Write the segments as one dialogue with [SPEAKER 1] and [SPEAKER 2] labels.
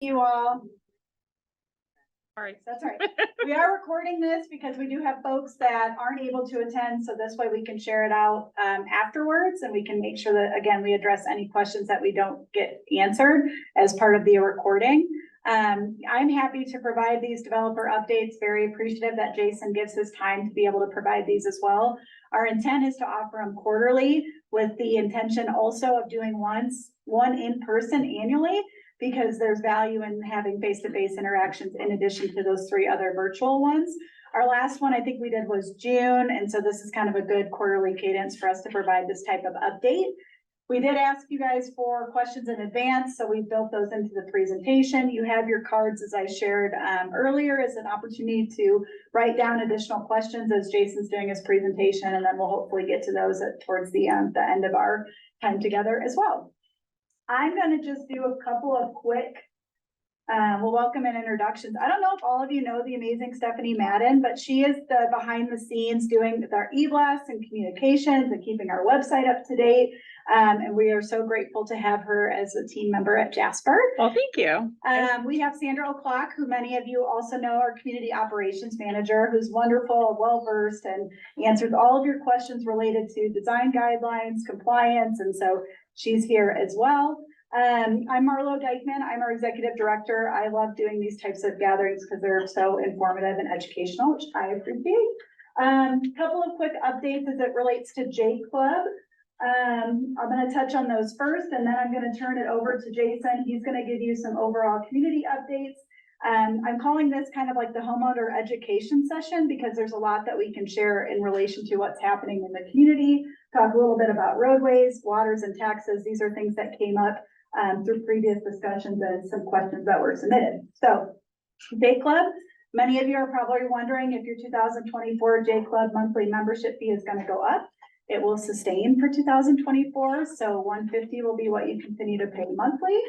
[SPEAKER 1] You all.
[SPEAKER 2] Sorry.
[SPEAKER 1] That's all right. We are recording this because we do have folks that aren't able to attend, so this way we can share it out afterwards, and we can make sure that, again, we address any questions that we don't get answered as part of the recording. I'm happy to provide these developer updates, very appreciative that Jason gives his time to be able to provide these as well. Our intent is to offer them quarterly with the intention also of doing one in person annually, because there's value in having face-to-face interactions in addition to those 3 other virtual ones. Our last one I think we did was June, and so this is kind of a good quarterly cadence for us to provide this type of update. We did ask you guys for questions in advance, so we built those into the presentation. You have your cards, as I shared earlier, as an opportunity to write down additional questions as Jason's doing his presentation, and then we'll hopefully get to those towards the end of our time together as well. I'm gonna just do a couple of quick, welcome and introductions. I don't know if all of you know the amazing Stephanie Madden, but she is the behind the scenes doing our e-blasts and communications and keeping our website up to date. And we are so grateful to have her as a team member at Jasper.
[SPEAKER 2] Well, thank you.
[SPEAKER 1] We have Sandra O'Clock, who many of you also know, our community operations manager, who's wonderful, well-versed, and answers all of your questions related to design guidelines, compliance, and so she's here as well. I'm Marlo Dykeman. I'm our executive director. I love doing these types of gatherings because they're so informative and educational, which I appreciate. Couple of quick updates as it relates to J Club. I'm going to touch on those first, and then I'm going to turn it over to Jason. He's going to give you some overall community updates. I'm calling this kind of like the homeowner education session because there's a lot that we can share in relation to what's happening in the community. Talk a little bit about roadways, waters, and taxes. These are things that came up through previous discussions and some questions that were submitted. So, J Club, many of you are probably wondering if your 2024 J Club monthly membership fee is going to go up. It will sustain for 2024, so $150 will be what you continue to pay monthly.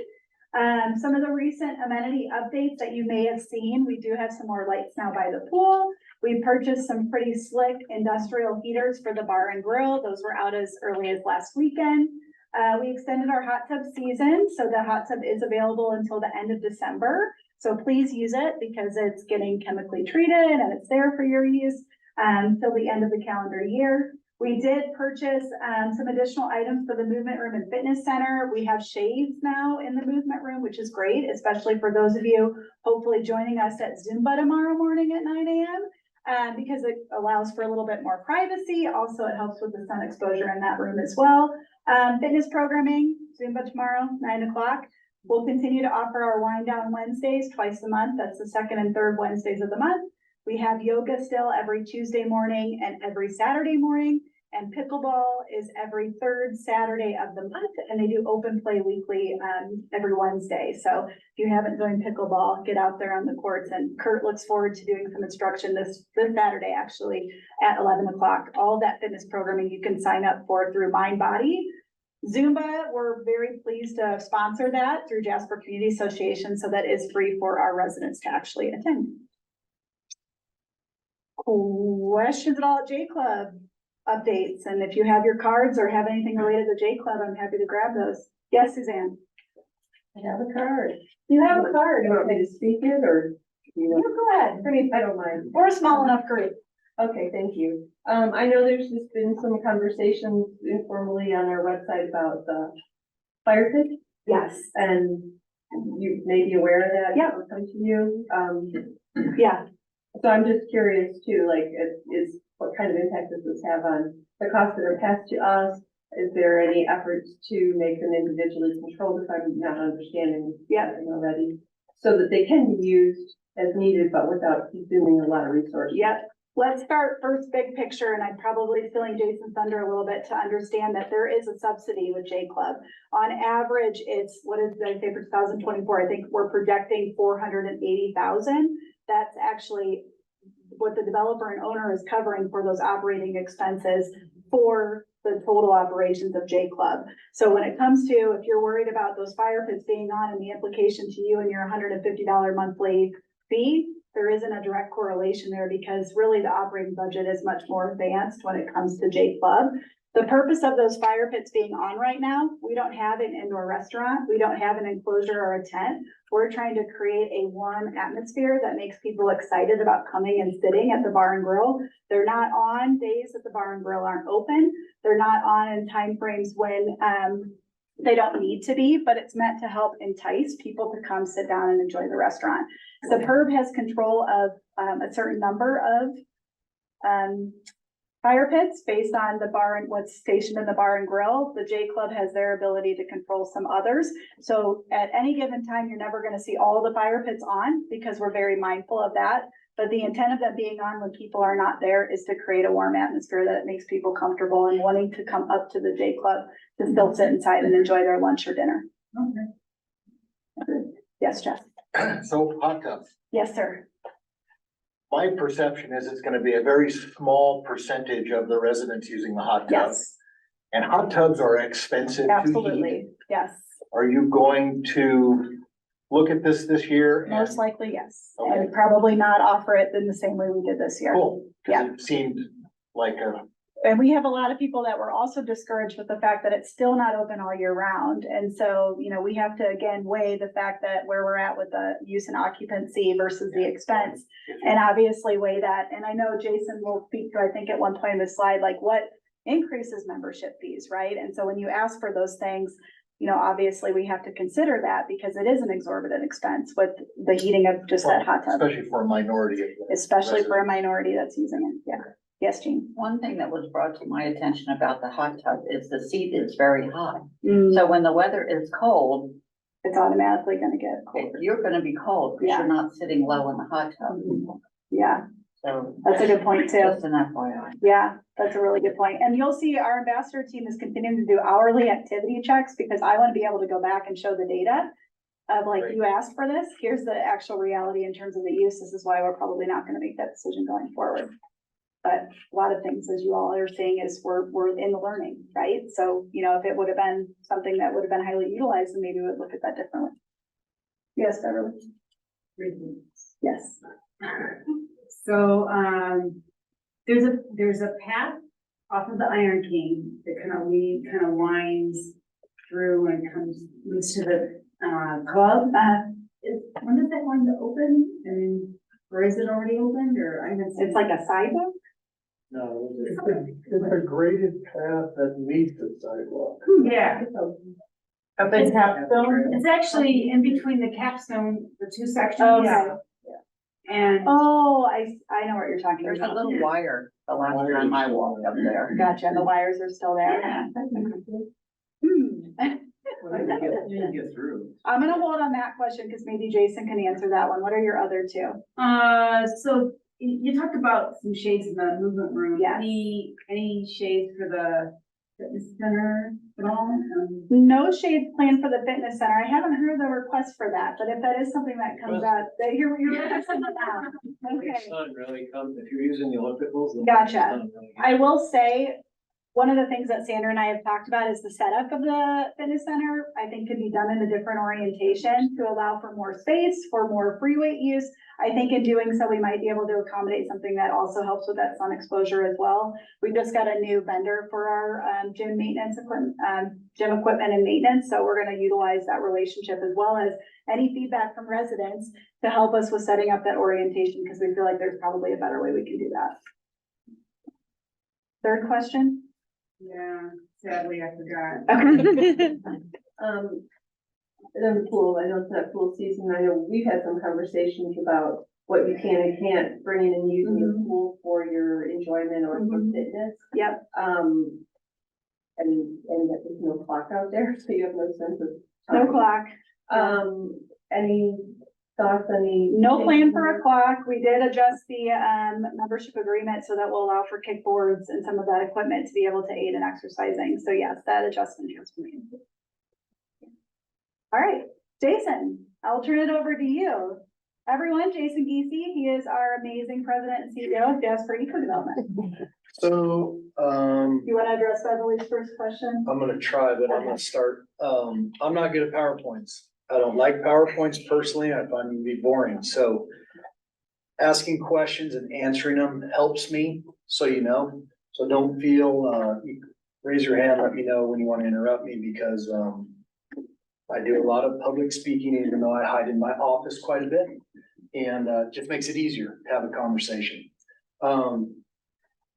[SPEAKER 1] Some of the recent amenity updates that you may have seen, we do have some more lights now by the pool. We purchased some pretty slick industrial heaters for the bar and grill. Those were out as early as last weekend. We extended our hot tub season, so the hot tub is available until the end of December. So please use it because it's getting chemically treated and it's there for your use till the end of the calendar year. We did purchase some additional items for the movement room and fitness center. We have shades now in the movement room, which is great, especially for those of you hopefully joining us at Zumba tomorrow morning at 9 a.m. Because it allows for a little bit more privacy. Also, it helps with the sun exposure in that room as well. Fitness programming, Zumba tomorrow, 9 o'clock. We'll continue to offer our wind down Wednesdays twice a month. That's the second and third Wednesdays of the month. We have yoga still every Tuesday morning and every Saturday morning, and pickleball is every third Saturday of the month, and they do open play weekly every Wednesday. So if you haven't joined pickleball, get out there on the courts, and Kurt looks forward to doing some instruction this Saturday, actually, at 11 o'clock. All of that fitness programming you can sign up for through MindBody. Zumba, we're very pleased to sponsor that through Jasper Community Association, so that is free for our residents to actually attend. Questions at all at J Club updates, and if you have your cards or have anything related to J Club, I'm happy to grab those. Yes, Suzanne.
[SPEAKER 3] I have a card.
[SPEAKER 1] You have a card.
[SPEAKER 3] You want me to speak it or?
[SPEAKER 1] You go ahead.
[SPEAKER 3] I don't mind.
[SPEAKER 1] We're a small enough group.
[SPEAKER 3] Okay, thank you. I know there's just been some conversations informally on our website about the fire pit.
[SPEAKER 1] Yes.
[SPEAKER 3] And you may be aware of that.
[SPEAKER 1] Yeah.
[SPEAKER 3] It'll come to you.
[SPEAKER 1] Yeah.
[SPEAKER 3] So I'm just curious too, like, what kind of impact does this have on the costs that are passed to us? Is there any efforts to make them individually controlled, if I'm not understanding anything already, so that they can be used as needed, but without consuming a lot of resources?
[SPEAKER 1] Yep. Let's start first big picture, and I'm probably stealing Jason's thunder a little bit to understand that there is a subsidy with J Club. On average, it's, what did I say for 2024? I think we're projecting 480,000. That's actually what the developer and owner is covering for those operating expenses for the total operations of J Club. So when it comes to, if you're worried about those fire pits being on and the implication to you and your $150 monthly fee, there isn't a direct correlation there because really the operating budget is much more advanced when it comes to J Club. The purpose of those fire pits being on right now, we don't have an indoor restaurant, we don't have an enclosure or a tent. We're trying to create a warm atmosphere that makes people excited about coming and sitting at the bar and grill. They're not on days that the bar and grill aren't open. They're not on in timeframes when, they don't need to be, but it's meant to help entice people to come sit down and enjoy the restaurant. The PERB has control of, a certain number of, fire pits based on the bar and what's stationed in the bar and grill. The J Club has their ability to control some others. So at any given time, you're never gonna see all the fire pits on because we're very mindful of that. But the intent of them being on when people are not there is to create a warm atmosphere that makes people comfortable and wanting to come up to the J Club to still sit inside and enjoy their lunch or dinner.
[SPEAKER 3] Okay.
[SPEAKER 1] Yes, Jeff?
[SPEAKER 4] So hot tubs,
[SPEAKER 1] Yes, sir.
[SPEAKER 4] my perception is it's gonna be a very small percentage of the residents using the hot tub.
[SPEAKER 1] Yes,
[SPEAKER 4] And hot tubs are expensive to heat.
[SPEAKER 1] absolutely. Yes,
[SPEAKER 4] Are you going to look at this year? and-
[SPEAKER 1] most likely, yes.
[SPEAKER 4] Okay.
[SPEAKER 1] And probably not offer it in the same way we did this year.
[SPEAKER 4] Cool,
[SPEAKER 1] Yeah.
[SPEAKER 4] cause it seemed like a,
[SPEAKER 1] And we have a lot of people that were also discouraged with the fact that it's still not open all year round. And so, you know, we have to again weigh the fact that where we're at with the use and occupancy versus the expense. And obviously weigh that. And I know Jason will speak to, I think at one point in the slide, like what increases membership fees, right? And so when you ask for those things, you know, obviously we have to consider that because it is an exorbitant expense with the heating of just that hot tub,
[SPEAKER 4] especially for a minority of the
[SPEAKER 1] especially for a
[SPEAKER 4] residents.
[SPEAKER 1] minority that's using it. Yeah. Yes, Jean.
[SPEAKER 5] One thing that was brought to my attention about the hot tub is the seat is very high.
[SPEAKER 1] Mm,
[SPEAKER 5] So when the weather is cold,
[SPEAKER 1] It's automatically gonna get cold.
[SPEAKER 5] you're gonna be cold because
[SPEAKER 1] Yeah.
[SPEAKER 5] you're not sitting low in the hot tub.
[SPEAKER 1] Yeah,
[SPEAKER 5] So
[SPEAKER 1] that's a good point too.
[SPEAKER 5] just an FYI.
[SPEAKER 1] Yeah, that's a really good point. And you'll see our ambassador team is continuing to do hourly activity checks because I want to be able to go back and show the data of like,
[SPEAKER 4] Great.
[SPEAKER 1] you asked for this, here's the actual reality in terms of the use. This is why we're probably not going to make that decision going forward. But a lot of things, as you all are seeing, is we're in the learning, right? So, you know, if it would have been something that would have been highly utilized, then maybe we would look at that differently. Yes, Beverly? Yes.
[SPEAKER 6] So, there's a path off of the Iron King that kind of winds through and leads to the, club. When does that one open? And, or is it already opened, or I haven't seen?
[SPEAKER 1] It's like a sidewalk?
[SPEAKER 7] No, it's a graded path that meets the sidewalk.
[SPEAKER 6] Yeah,
[SPEAKER 5] Open
[SPEAKER 6] capstone. It's actually in between the capstone, the two sections.
[SPEAKER 1] Okay.
[SPEAKER 6] And
[SPEAKER 1] Oh, I know what you're talking
[SPEAKER 5] There's a
[SPEAKER 1] about.
[SPEAKER 5] little wire the last time I walked up there.
[SPEAKER 1] Gotcha, the wires are still there. Hmm.
[SPEAKER 7] You can get through.
[SPEAKER 1] I'm gonna hold on that question because maybe Jason can answer that one. What are your other two?
[SPEAKER 6] so you talked about some shades in the movement room.
[SPEAKER 1] Yes.
[SPEAKER 6] Any shades for the fitness center at all?
[SPEAKER 1] No shades planned for the fitness center. I haven't heard the request for that, but if that is something that comes out, that you're requesting it now. Okay,
[SPEAKER 7] Sun really comes, if you're using the ellipticals. the
[SPEAKER 1] Gotcha.
[SPEAKER 7] sun really
[SPEAKER 1] I will say, one of the things that Sandra and I have talked about is the setup of the fitness center, I think could be done in a different orientation to allow for more space, for more free weight use. I think in doing so, we might be able to accommodate something that also helps with that sun exposure as well. We just got a new vendor for our gym maintenance equipment, gym equipment and maintenance. So we're gonna utilize that relationship as well as any feedback from residents to help us with setting up that orientation, because we feel like there's probably a better way we can do that. Third question?
[SPEAKER 6] Yeah, sadly, I forgot.
[SPEAKER 1] Okay.
[SPEAKER 3] Then the pool, I know it's not pool season, I know we've had some conversations about what you can and can't bring in and using the pool for your enjoyment or for
[SPEAKER 1] Mhm.
[SPEAKER 3] fitness.
[SPEAKER 1] Yep.
[SPEAKER 3] And that there's no clock out there, so you have no sense of.
[SPEAKER 1] No
[SPEAKER 3] time.
[SPEAKER 1] clock.
[SPEAKER 3] Any thoughts, any?
[SPEAKER 1] No plan for a clock. We did adjust the membership agreement so that will allow for kickboards and some of that equipment to be able to aid in exercising. So yes, that adjustment has been made. All right, Jason, I'll turn it over to you. Everyone, Jason Giese, he is our amazing president and CEO of Jasper Eco Development.
[SPEAKER 7] So,
[SPEAKER 1] You want to address Beverly's first question?
[SPEAKER 7] I'm gonna try, but I'm gonna start, I'm not good at PowerPoints. I don't like PowerPoints personally, I find them to be boring, so asking questions and answering them helps me, so you know, so don't feel, raise your hand, let me know when you want to interrupt me because, I do a lot of public speaking, even though I hide in my office quite a bit. And, just makes it easier to have a conversation.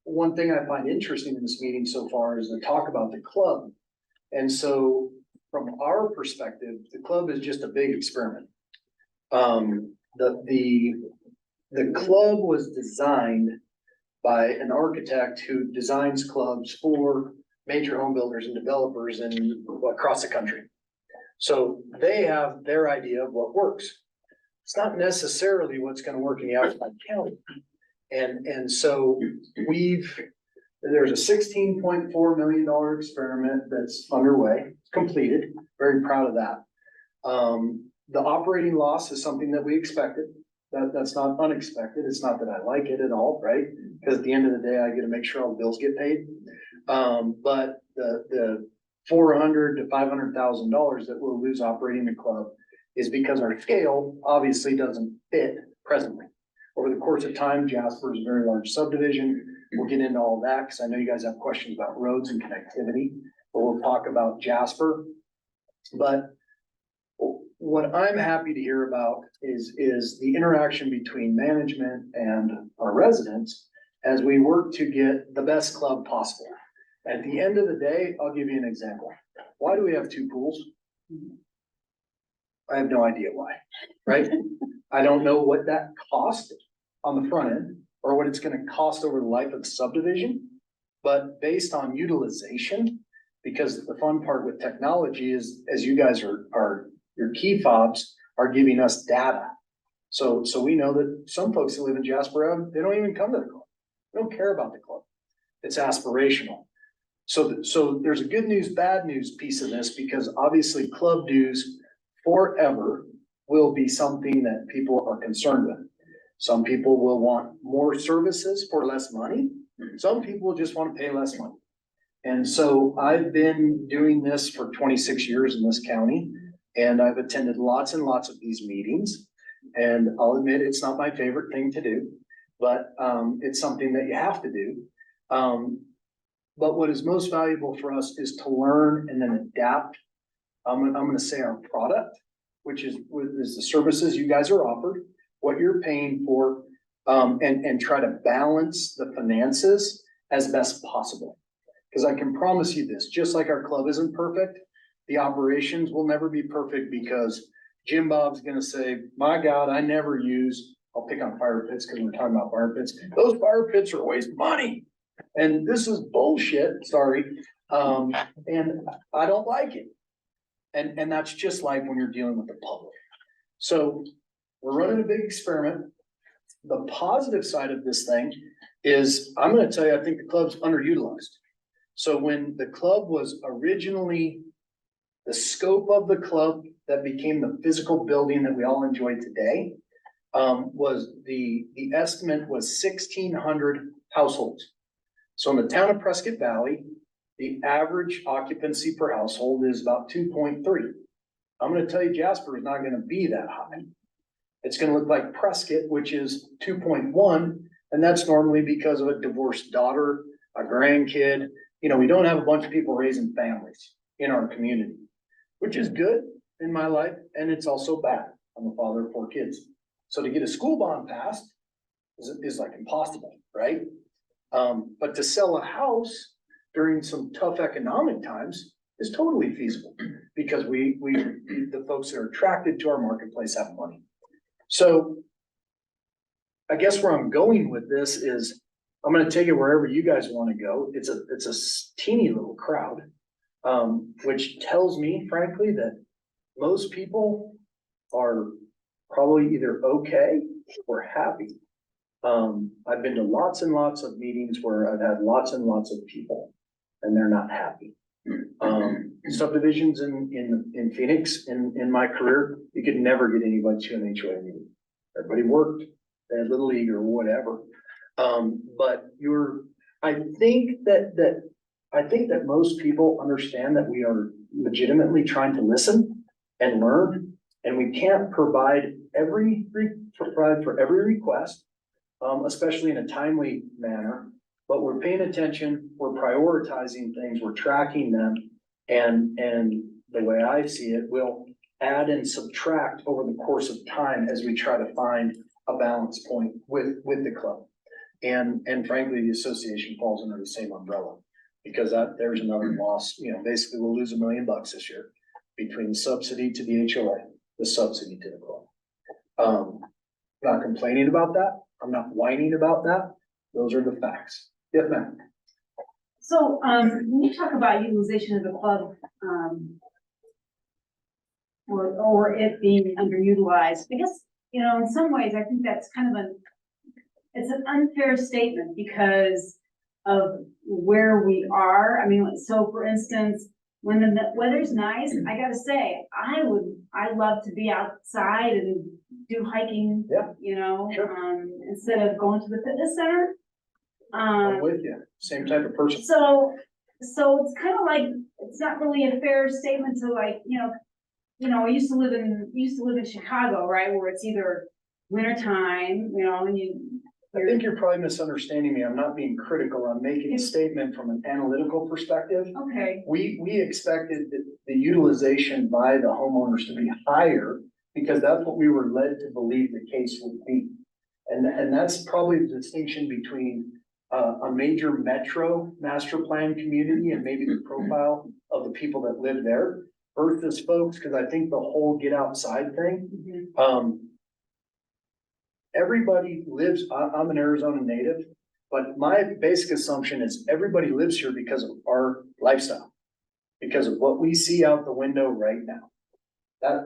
[SPEAKER 7] One thing I find interesting in this meeting so far is the talk about the club. And so from our perspective, the club is just a big experiment. The club was designed by an architect who designs clubs for major home builders and developers across the country. So they have their idea of what works. It's not necessarily what's gonna work in the outside county. And so there's a $16.4 million experiment that's underway, it's completed, very proud of that. The operating loss is something that we expected. That's not unexpected. It's not that I like it at all, right? Because at the end of the day, I get to make sure all the bills get paid. But the $400,000 to $500,000 that we'll lose operating the club is because our scale obviously doesn't fit presently. Over the course of time, Jasper is a very large subdivision. We'll get into all that because I know you guys have questions about roads and connectivity, but we'll talk about Jasper. But what I'm happy to hear about is the interaction between management and our residents as we work to get the best club possible. At the end of the day, I'll give you an example. Why do we have two pools? I have no idea why, right? I don't know what that cost on the front end or what it's gonna cost over the life of the subdivision. But based on utilization, because the fun part with technology is, as you guys are your key fobs are giving us data. So we know that some folks who live in Jasper, they don't even come to the club. They don't care about the club. It's aspirational. So there's a good news, bad news piece of this because obviously club dues forever will be something that people are concerned with. Some people will want more services for less money. Some people just want to pay less money. And so I've been doing this for 26 years in this county. And I've attended lots and lots of these meetings, and I'll admit it's not my favorite thing to do, but it's something that you have to do. But what is most valuable for us is to learn and then adapt. I'm gonna say our product, which is the services you guys are offered, what you're paying for, and try to balance the finances as best possible. Because I can promise you this, just like our club isn't perfect, the operations will never be perfect because Jim Bob's gonna say, my God, I never use, I'll pick on fire pits because we're talking about fire pits. Those fire pits are always money. And this is bullshit, sorry. And I don't like it. And that's just like when you're dealing with the public. So we're running a big experiment. The positive side of this thing is, I'm gonna tell you, I think the club's underutilized. So when the club was originally, the scope of the club that became the physical building that we all enjoy today, was the estimate was 1,600 households. So in the town of Prescott Valley, the average occupancy per household is about 2.3. I'm gonna tell you Jasper is not gonna be that high. It's gonna look like Prescott, which is 2.1, and that's normally because of a divorced daughter, a grandkid. You know, we don't have a bunch of people raising families in our community, which is good in my life, and it's also bad. I'm a father of 4 kids. So to get a school bond passed is like impossible, right? But to sell a house during some tough economic times is totally feasible because the folks that are attracted to our marketplace have money. So I guess where I'm going with this is I'm gonna take it wherever you guys wanna go. It's a teeny little crowd, which tells me frankly that most people are probably either okay or happy. I've been to lots and lots of meetings where I've had lots and lots of people and they're not happy. Subdivisions in Phoenix, in my career, you could never get anybody to an HOA meeting. Everybody worked, they had Little League or whatever. But I think that most people understand that we are legitimately trying to listen and learn, and we can't provide for every request, especially in a timely manner. but we're paying attention, we're prioritizing things, we're tracking them. And the way I see it, we'll add and subtract over the course of time as we try to find a balance point with the club. And frankly, the association falls under the same umbrella, because there's another loss, basically we'll lose $1 million this year between subsidy to the HOA, the subsidy to the club. Not complaining about that. I'm not whining about that. Those are the facts. Yes, ma'am.
[SPEAKER 6] So, when you talk about utilization of the club, or it being underutilized, I guess, in some ways, I think that's kind of it's an unfair statement because of where we are. I mean, so for instance, when the weather's nice, I gotta say, I'd love to be outside and do hiking,
[SPEAKER 7] Yeah, sure.
[SPEAKER 6] Instead of going to the fitness center.
[SPEAKER 7] I'm with you. Same type of person.
[SPEAKER 6] So it's kind of like, it's not really a fair statement to like, I used to live in Chicago, right, where it's either wintertime, and
[SPEAKER 7] I think you're probably misunderstanding me. I'm not being critical. I'm making a statement from an analytical perspective.
[SPEAKER 6] okay,
[SPEAKER 7] We expected the utilization by the homeowners to be higher because that's what we were led to believe the case would be. And that's probably the distinction between a major metro master plan community and maybe the profile of the people that live there versus folks, because I think the whole get outside thing, everybody lives, I'm an Arizona native, but my basic assumption is everybody lives here because of our lifestyle, because of what we see out the window right now.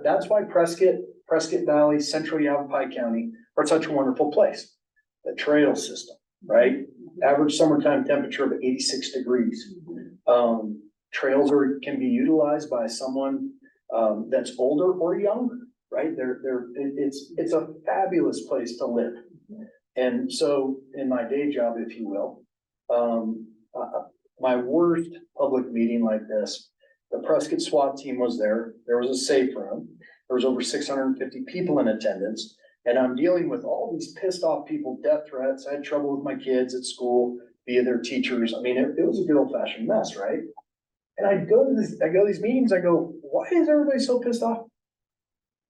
[SPEAKER 7] That's why Prescott Valley, Central Yavapai County are such a wonderful place. The trail system, right? Average summertime temperature of 86 degrees. Trails can be utilized by someone that's older or younger, right? It's a fabulous place to live. And so in my day job, if you will, my worst public meeting like this, the Prescott SWAT team was there. There was a safe room. There was over 650 people in attendance. And I'm dealing with all these pissed off people, death threats. I had trouble with my kids at school via their teachers. I mean, it was a good old fashioned mess, right? And I go to these meetings, I go, why is everybody so pissed off?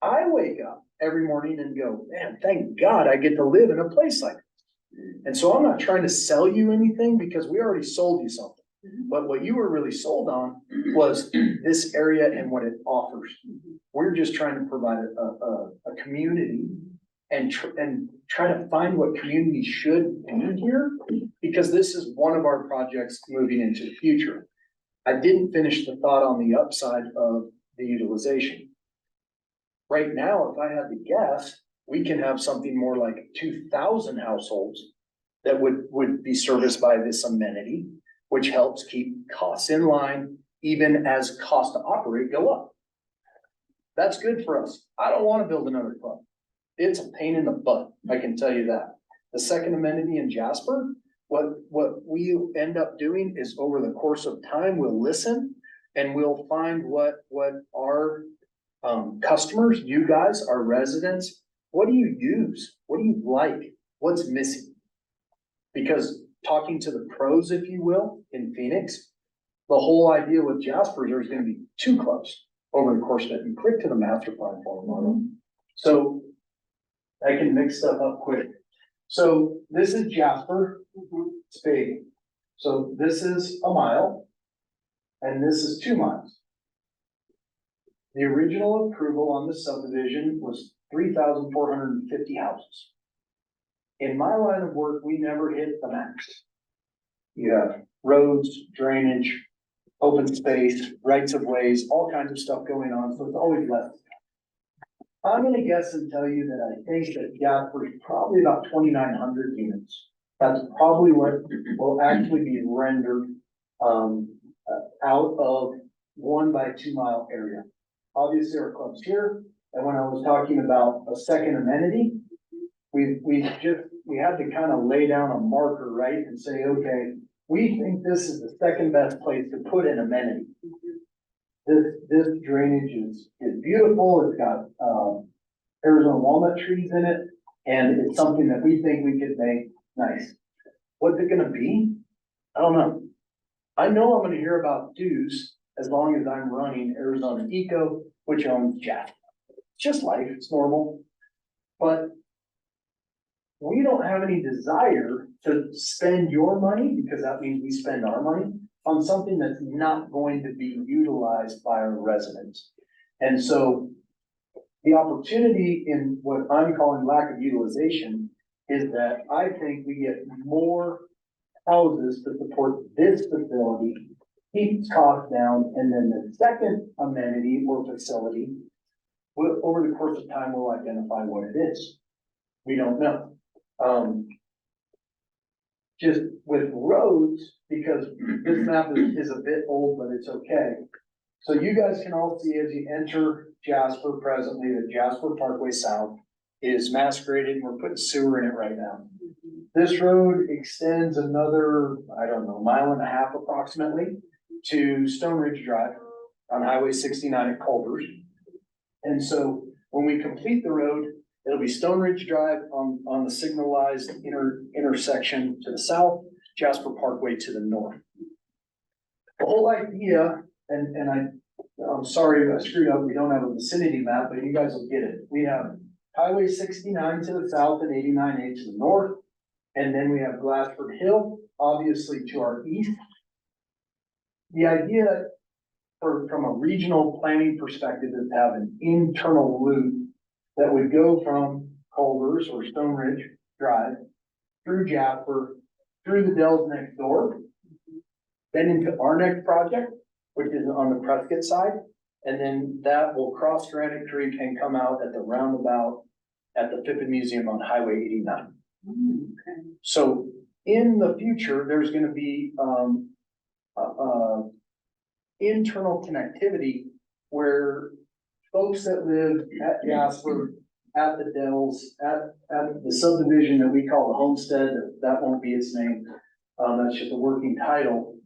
[SPEAKER 7] I wake up every morning and go, man, thank God I get to live in a place like this. And so I'm not trying to sell you anything because we already sold you something. But what you were really sold on was this area and what it offers. We're just trying to provide a community and try to find what community should be here, because this is one of our projects moving into the future. I didn't finish the thought on the upside of the utilization. Right now, if I had to guess, we can have something more like 2,000 households that would be serviced by this amenity, which helps keep costs in line, even as costs to operate go up. That's good for us. I don't want to build another club. It's a pain in the butt, I can tell you that. The second amenity in Jasper, what we end up doing is over the course of time, we'll listen and we'll find what our customers, you guys, our residents, what do you use? What do you like? What's missing? Because talking to the pros, if you will, in Phoenix, the whole idea with Jasper, there's going to be 2 clubs over the course of it, and quick to the master plan for them. So I can mix stuff up quick. So this is Jasper. It's big. So this is a mile, and this is 2 miles. The original approval on the subdivision was 3,450 houses. In my line of work, we never hit the max. You have roads, drainage, open space, rights of ways, all kinds of stuff going on, so it's always less. I'm gonna guess and tell you that I think that Jasper is probably about 2,900 units. That's probably what will actually be rendered out of 1 by 2 mile area. Obviously, our club's here, and when I was talking about a second amenity, we had to kind of lay down a marker, right, and say, okay, we think this is the second best place to put an amenity. This drainage is beautiful. It's got Arizona walnut trees in it, and it's something that we think we could make nice. What's it gonna be? I don't know. I know I'm gonna hear about dues as long as I'm running Arizona Eco, which owns Jasper. It's just life, it's normal. But we don't have any desire to spend your money, because that means we spend our money on something that's not going to be utilized by our residents. And so the opportunity in what I'm calling lack of utilization is that I think we get more houses to support this facility, keeps costs down, and then the second amenity or facility will, over the course of time, will identify what it is. We don't know. Just with roads, because this map is a bit old, but it's okay. So you guys can all see as you enter Jasper presently, the Jasper Parkway South is mass graded. We're putting sewer in it right now. This road extends another, I don't know, mile and a half approximately to Stone Ridge Drive on Highway 69 at Culver's. And so when we complete the road, it'll be Stone Ridge Drive on the signalized intersection to the south, Jasper Parkway to the north. The whole idea, and I'm sorry if I screwed up, we don't have a vicinity map, but you guys will get it. We have Highway 69 to the south and 89A to the north. And then we have Glassford Hill, obviously to our east. The idea from a regional planning perspective is to have an internal loop that would go from Culver's or Stone Ridge Drive through Jasper, through the Dells next door, then into our next project, which is on the Prescott side. And then that will cross Granite Creek and come out at the roundabout at the Pippin Museum on Highway 89. So in the future, there's gonna be, internal connectivity where folks that live at Jasper, at the Dells, at the subdivision that we call the Homestead, that won't be its name. That's just a working title.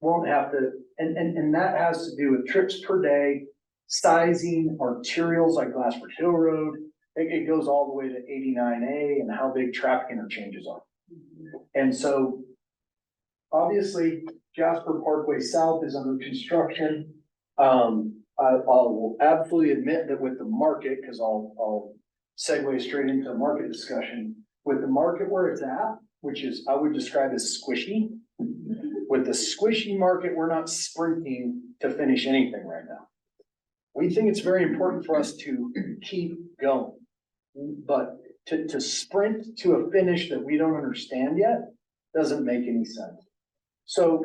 [SPEAKER 7] Won't have to, and that has to do with trips per day, sizing, arterials like Glassford Hill Road. It goes all the way to 89A and how big traffic interchanges are. And so obviously Jasper Parkway South is under construction. I will absolutely admit that with the market, because I'll segue straight into a market discussion. With the market where it's at, which is, I would describe as squishy. With the squishy market, we're not sprinting to finish anything right now. We think it's very important for us to keep going. But to sprint to a finish that we don't understand yet doesn't make any sense. So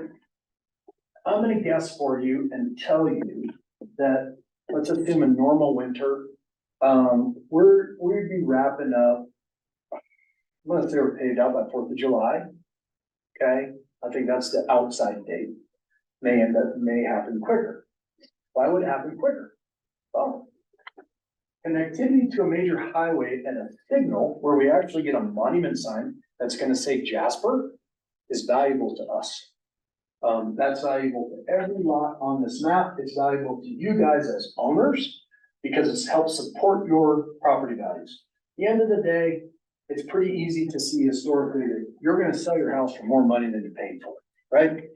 [SPEAKER 7] I'm gonna guess for you and tell you that, let's assume a normal winter, we'd be wrapping up, unless they were paid out by 4th of July. Okay, I think that's the outside date. May happen quicker. Why would it happen quicker? Well, connectivity to a major highway and a signal where we actually get a monument sign that's gonna say Jasper is valuable to us. That's valuable to every lot on this map. It's valuable to you guys as owners because it's helped support your property values. At the end of the day, it's pretty easy to see historically that you're gonna sell your house for more money than you paid for it, right?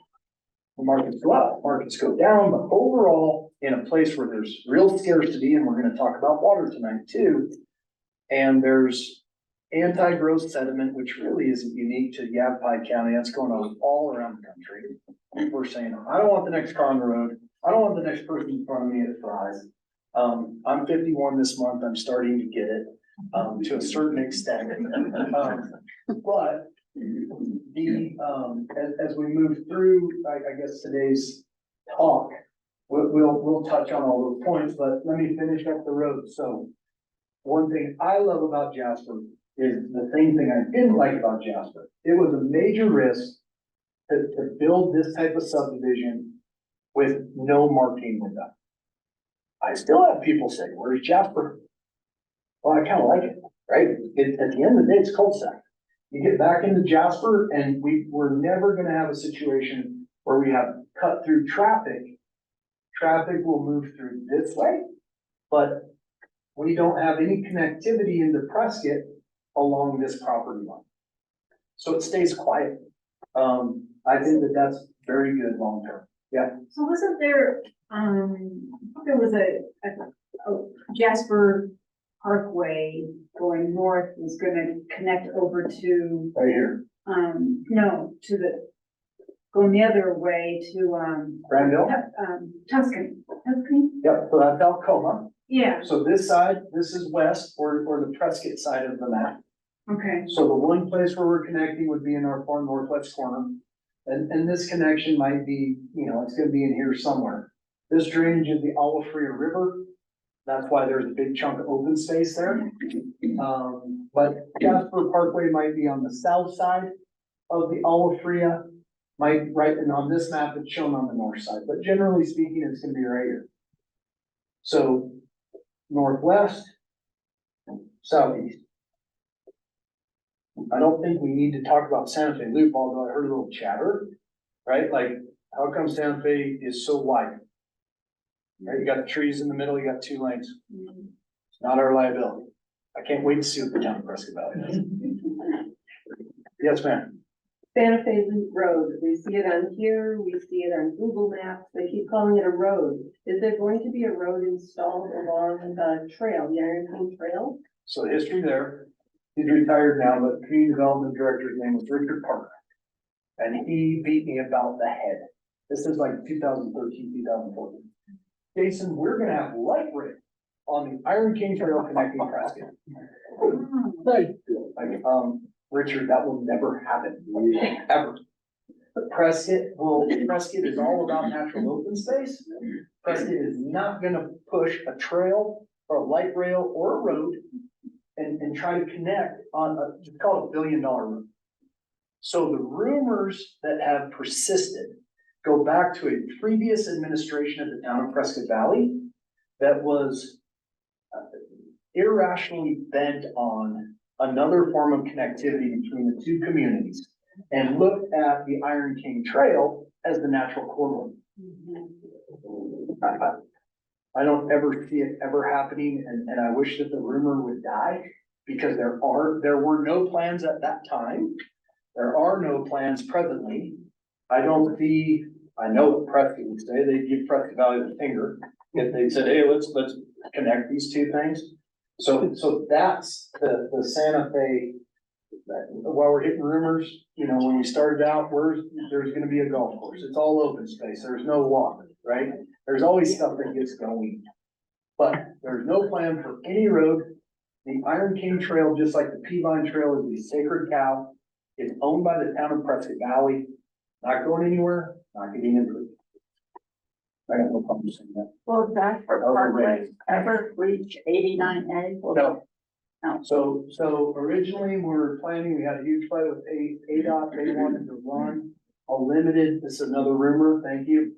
[SPEAKER 7] The markets go up, markets go down, but overall, in a place where there's real scarcity, and we're gonna talk about water tonight too, and there's anti-growth sediment, which really isn't unique to Yavapai County, that's going on all around the country. People are saying, I don't want the next car on the road, I don't want the next person in front of me at Fry's. I'm 51 this month, I'm starting to get it, to a certain extent. But as we move through, I guess today's talk, we'll touch on all those points, but let me finish up the road. So one thing I love about Jasper is the same thing I didn't like about Jasper. It was a major risk to build this type of subdivision with no marketing window. I still have people say, where's Jasper? Well, I kind of like it, right? At the end of the day, it's cul-de-sac. You get back into Jasper and we're never gonna have a situation where we have cut through traffic. Traffic will move through this way, but we don't have any connectivity into Prescott along this property line. So it stays quiet. I think that that's very good long-term.
[SPEAKER 6] So wasn't there, there was a Jasper Parkway going north was gonna connect over to,
[SPEAKER 7] Right here.
[SPEAKER 6] no, to going the other way to,
[SPEAKER 7] Granville?
[SPEAKER 6] Tuscany.
[SPEAKER 7] Yep, so that's Alcoma.
[SPEAKER 6] Yeah,
[SPEAKER 7] So this side, this is west or the Prescott side of the map.
[SPEAKER 6] okay.
[SPEAKER 7] So the one place where we're connecting would be in our far northwest corner. And this connection might be, it's gonna be in here somewhere. This drainage is the Olafria River. That's why there's a big chunk of open space there. But Jasper Parkway might be on the south side of the Olafria. And on this map, it's shown on the north side, but generally speaking, it's gonna be right here. So northwest, southeast. I don't think we need to talk about Santa Fe Loop, although I heard a little chatter, right? Like, how come Santa Fe is so wide? Right, you got the trees in the middle, you got 2 lanes. It's not our liability. I can't wait to see what the town of Prescott Valley does. Yes, ma'am.
[SPEAKER 3] Santa Fe Loop Road, we see it on here, we see it on Google Maps, they keep calling it a road. Is there going to be a road installed along the trail, the Iron King Trail?
[SPEAKER 7] So the history there, he's retired now, but community development director's name was Richard Parker. And he beat me about the head. This is like 2013, 2014. Jason, we're gonna have light rail on the Iron King Trail connecting Prescott. Like, Richard, that will never happen, ever. But Prescott is all about natural open space. Prescott is not gonna push a trail or a light rail or a road and try to connect on it's called $1 billion road. So the rumors that have persisted go back to a previous administration of the town of Prescott Valley that was irrationally bent on another form of connectivity between the 2 communities and looked at the Iron King Trail as the natural corridor. I don't ever see it ever happening, and I wish that the rumor would die, because there were no plans at that time. There are no plans presently. I know what Prescott would say, they'd give Prescott Valley the finger if they said, hey, let's connect these 2 things. So that's the Santa Fe, while we're hitting rumors, when we started out, there's gonna be a golf course, it's all open space, there's no walk, right? There's always stuff that gets going, but there's no plan for any road. The Iron King Trail, just like the Peavine Trail, is a sacred cow. It's owned by the town of Prescott Valley, not going anywhere, not getting improved. I got no problem saying that.
[SPEAKER 5] Will Jasper Parkway ever reach 89A?
[SPEAKER 7] No.
[SPEAKER 5] No.
[SPEAKER 7] So originally we were planning, we had a huge fight with ADOT, they wanted to run a limited, this is another rumor, thank you.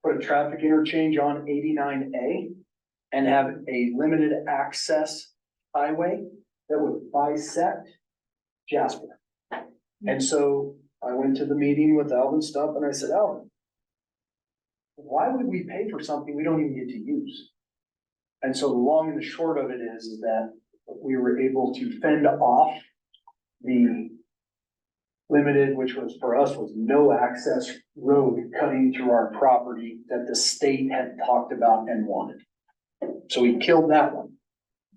[SPEAKER 7] Put a traffic interchange on 89A and have a limited access highway that would bisect Jasper. And so I went to the meeting with Alvin Stubb and I said, Alvin, why would we pay for something we don't even get to use? And so the long and the short of it is that we were able to fend off the limited, which was for us was no access road cutting through our property that the state had talked about and wanted. So we killed that one.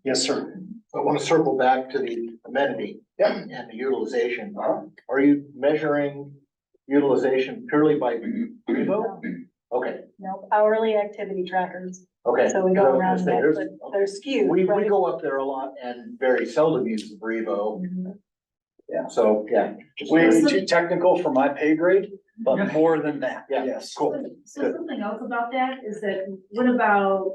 [SPEAKER 7] Yes, sir.
[SPEAKER 4] I want to circle back to the amenity and the utilization. Are you measuring utilization purely by Brevo? Okay,
[SPEAKER 1] No, hourly activity trackers.
[SPEAKER 4] okay.
[SPEAKER 1] So we go around that, but they're skewed.
[SPEAKER 4] We
[SPEAKER 1] right?
[SPEAKER 4] go up there a lot and very seldom use the Brevo.
[SPEAKER 1] Mhm.
[SPEAKER 7] Yeah.
[SPEAKER 4] So, yeah. just-
[SPEAKER 7] Way too technical for my pay grade, but more than that,
[SPEAKER 4] Yeah.
[SPEAKER 7] yes.
[SPEAKER 4] Cool.
[SPEAKER 6] So something else about that is that, what about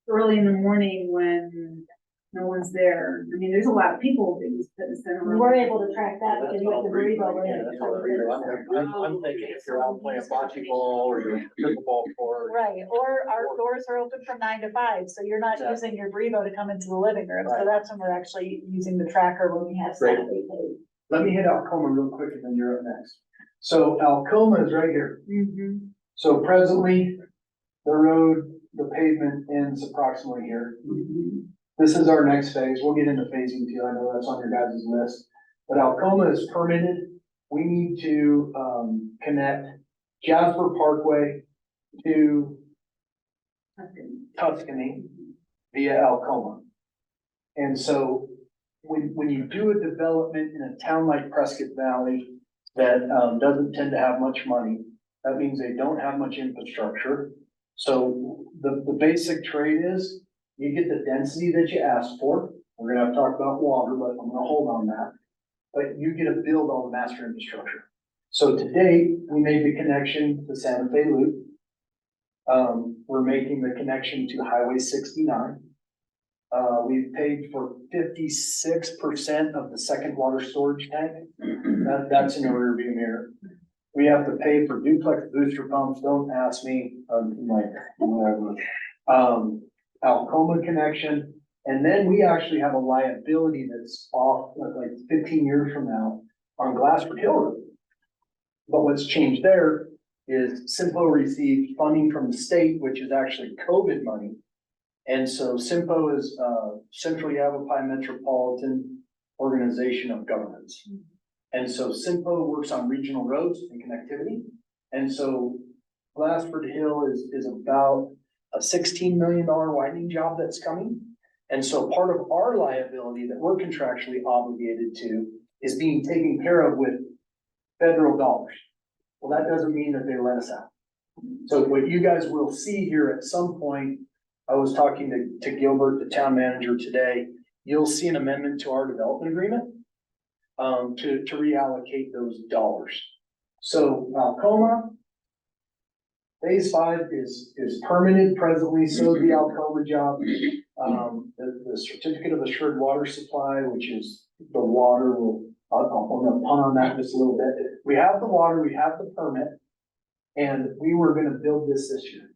[SPEAKER 6] early in the morning when no one's there? I mean, there's a lot of people that use fitness center.
[SPEAKER 1] We're able to track that because
[SPEAKER 4] That's
[SPEAKER 1] you have
[SPEAKER 4] all
[SPEAKER 1] the
[SPEAKER 4] Brevo.
[SPEAKER 1] Brevo.
[SPEAKER 4] Yeah, that's all Brevo. I'm thinking if you're out playing bocce ball or you're pickleball court.
[SPEAKER 1] Right, or our doors are open from 9 to 5, so you're not
[SPEAKER 4] Exactly.
[SPEAKER 1] using your Brevo to come into the living room, so
[SPEAKER 4] Right.
[SPEAKER 1] that's when we're actually using the tracker when we have
[SPEAKER 4] Great.
[SPEAKER 1] Saturday days.
[SPEAKER 7] Let me hit Alcoma real quick and then you're up next. So Alcoma is right here. So presently, the road, the pavement ends approximately here. This is our next phase. We'll get into phasing too. I know that's on your guys' list. But Alcoma is permitted we need to, connect Jasper Parkway to Tuscany via Alcoma. And so when you do a development in a town like Prescott Valley that, doesn't tend to have much money, that means they don't have much infrastructure. So the basic trade is you get the density that you asked for. We're gonna have to talk about water, but I'm gonna hold on that. But you get to build all the master infrastructure. So today, we made the connection to Santa Fe Loop. We're making the connection to Highway 69. We've paid for 56% of the second water storage tank. That's in the rearview mirror. We have to pay for duplex booster pumps, don't ask me, like, whatever. Alcoma connection, and then we actually have a liability that's off, like 15 years from now on Glassford Hill Road. But what's changed there is Simpo received funding from the state, which is actually COVID money. And so Simpo is Central Yavapai Metropolitan Organization of Governments. And so Simpo works on regional roads and connectivity. And so Glassford Hill is about a $16 million widening job that's coming. And so part of our liability that we're contractually obligated to is being taken care of with federal dollars. Well, that doesn't mean that they let us out. So what you guys will see here at some point, I was talking to Gilbert, the town manager today, you'll see an amendment to our development agreement to reallocate those dollars. So Alcoma, phase 5 is permanent presently, so is the Alcoma job. The certificate of assured water supply, which is the water will, I'm gonna pun on that just a little bit. We have the water, we have the permit, and we were gonna build this year.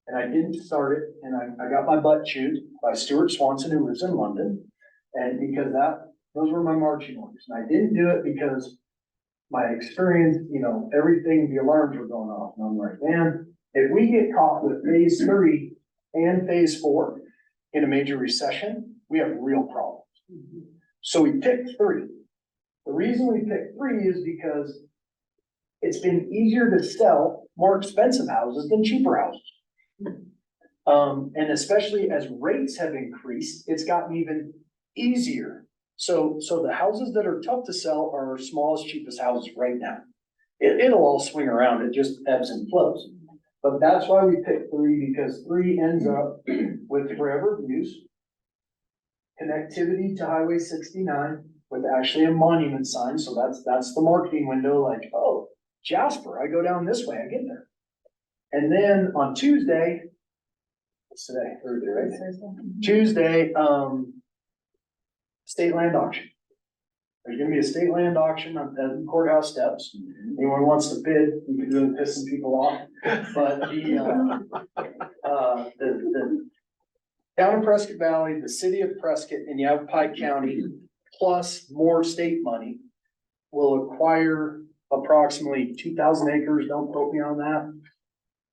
[SPEAKER 7] And I didn't start it, and I got my butt chewed by Stuart Swanson, who lives in London. And because those were my marching orders. And I didn't do it because my experience, everything, the alarms were going off. And I'm like, man, if we get caught with phase 3 and phase 4 in a major recession, we have real problems. So we picked 3. The reason we picked 3 is because it's been easier to sell more expensive houses than cheaper houses. And especially as rates have increased, it's gotten even easier. So the houses that are tough to sell are our smallest, cheapest houses right now. It'll all swing around, it just ebbs and flows. But that's why we picked 3, because 3 ends up with forever views, connectivity to Highway 69 with actually a monument sign. So that's the marketing window, like, oh, Jasper, I go down this way, I get there. And then on Tuesday, what's today? Thursday, right? Tuesday, state land auction. There's gonna be a state land auction at the courthouse steps. Anyone wants to bid, you can really piss some people off. But the town of Prescott Valley, the city of Prescott and Yavapai County, plus more state money, will acquire approximately 2,000 acres, don't quote me on that.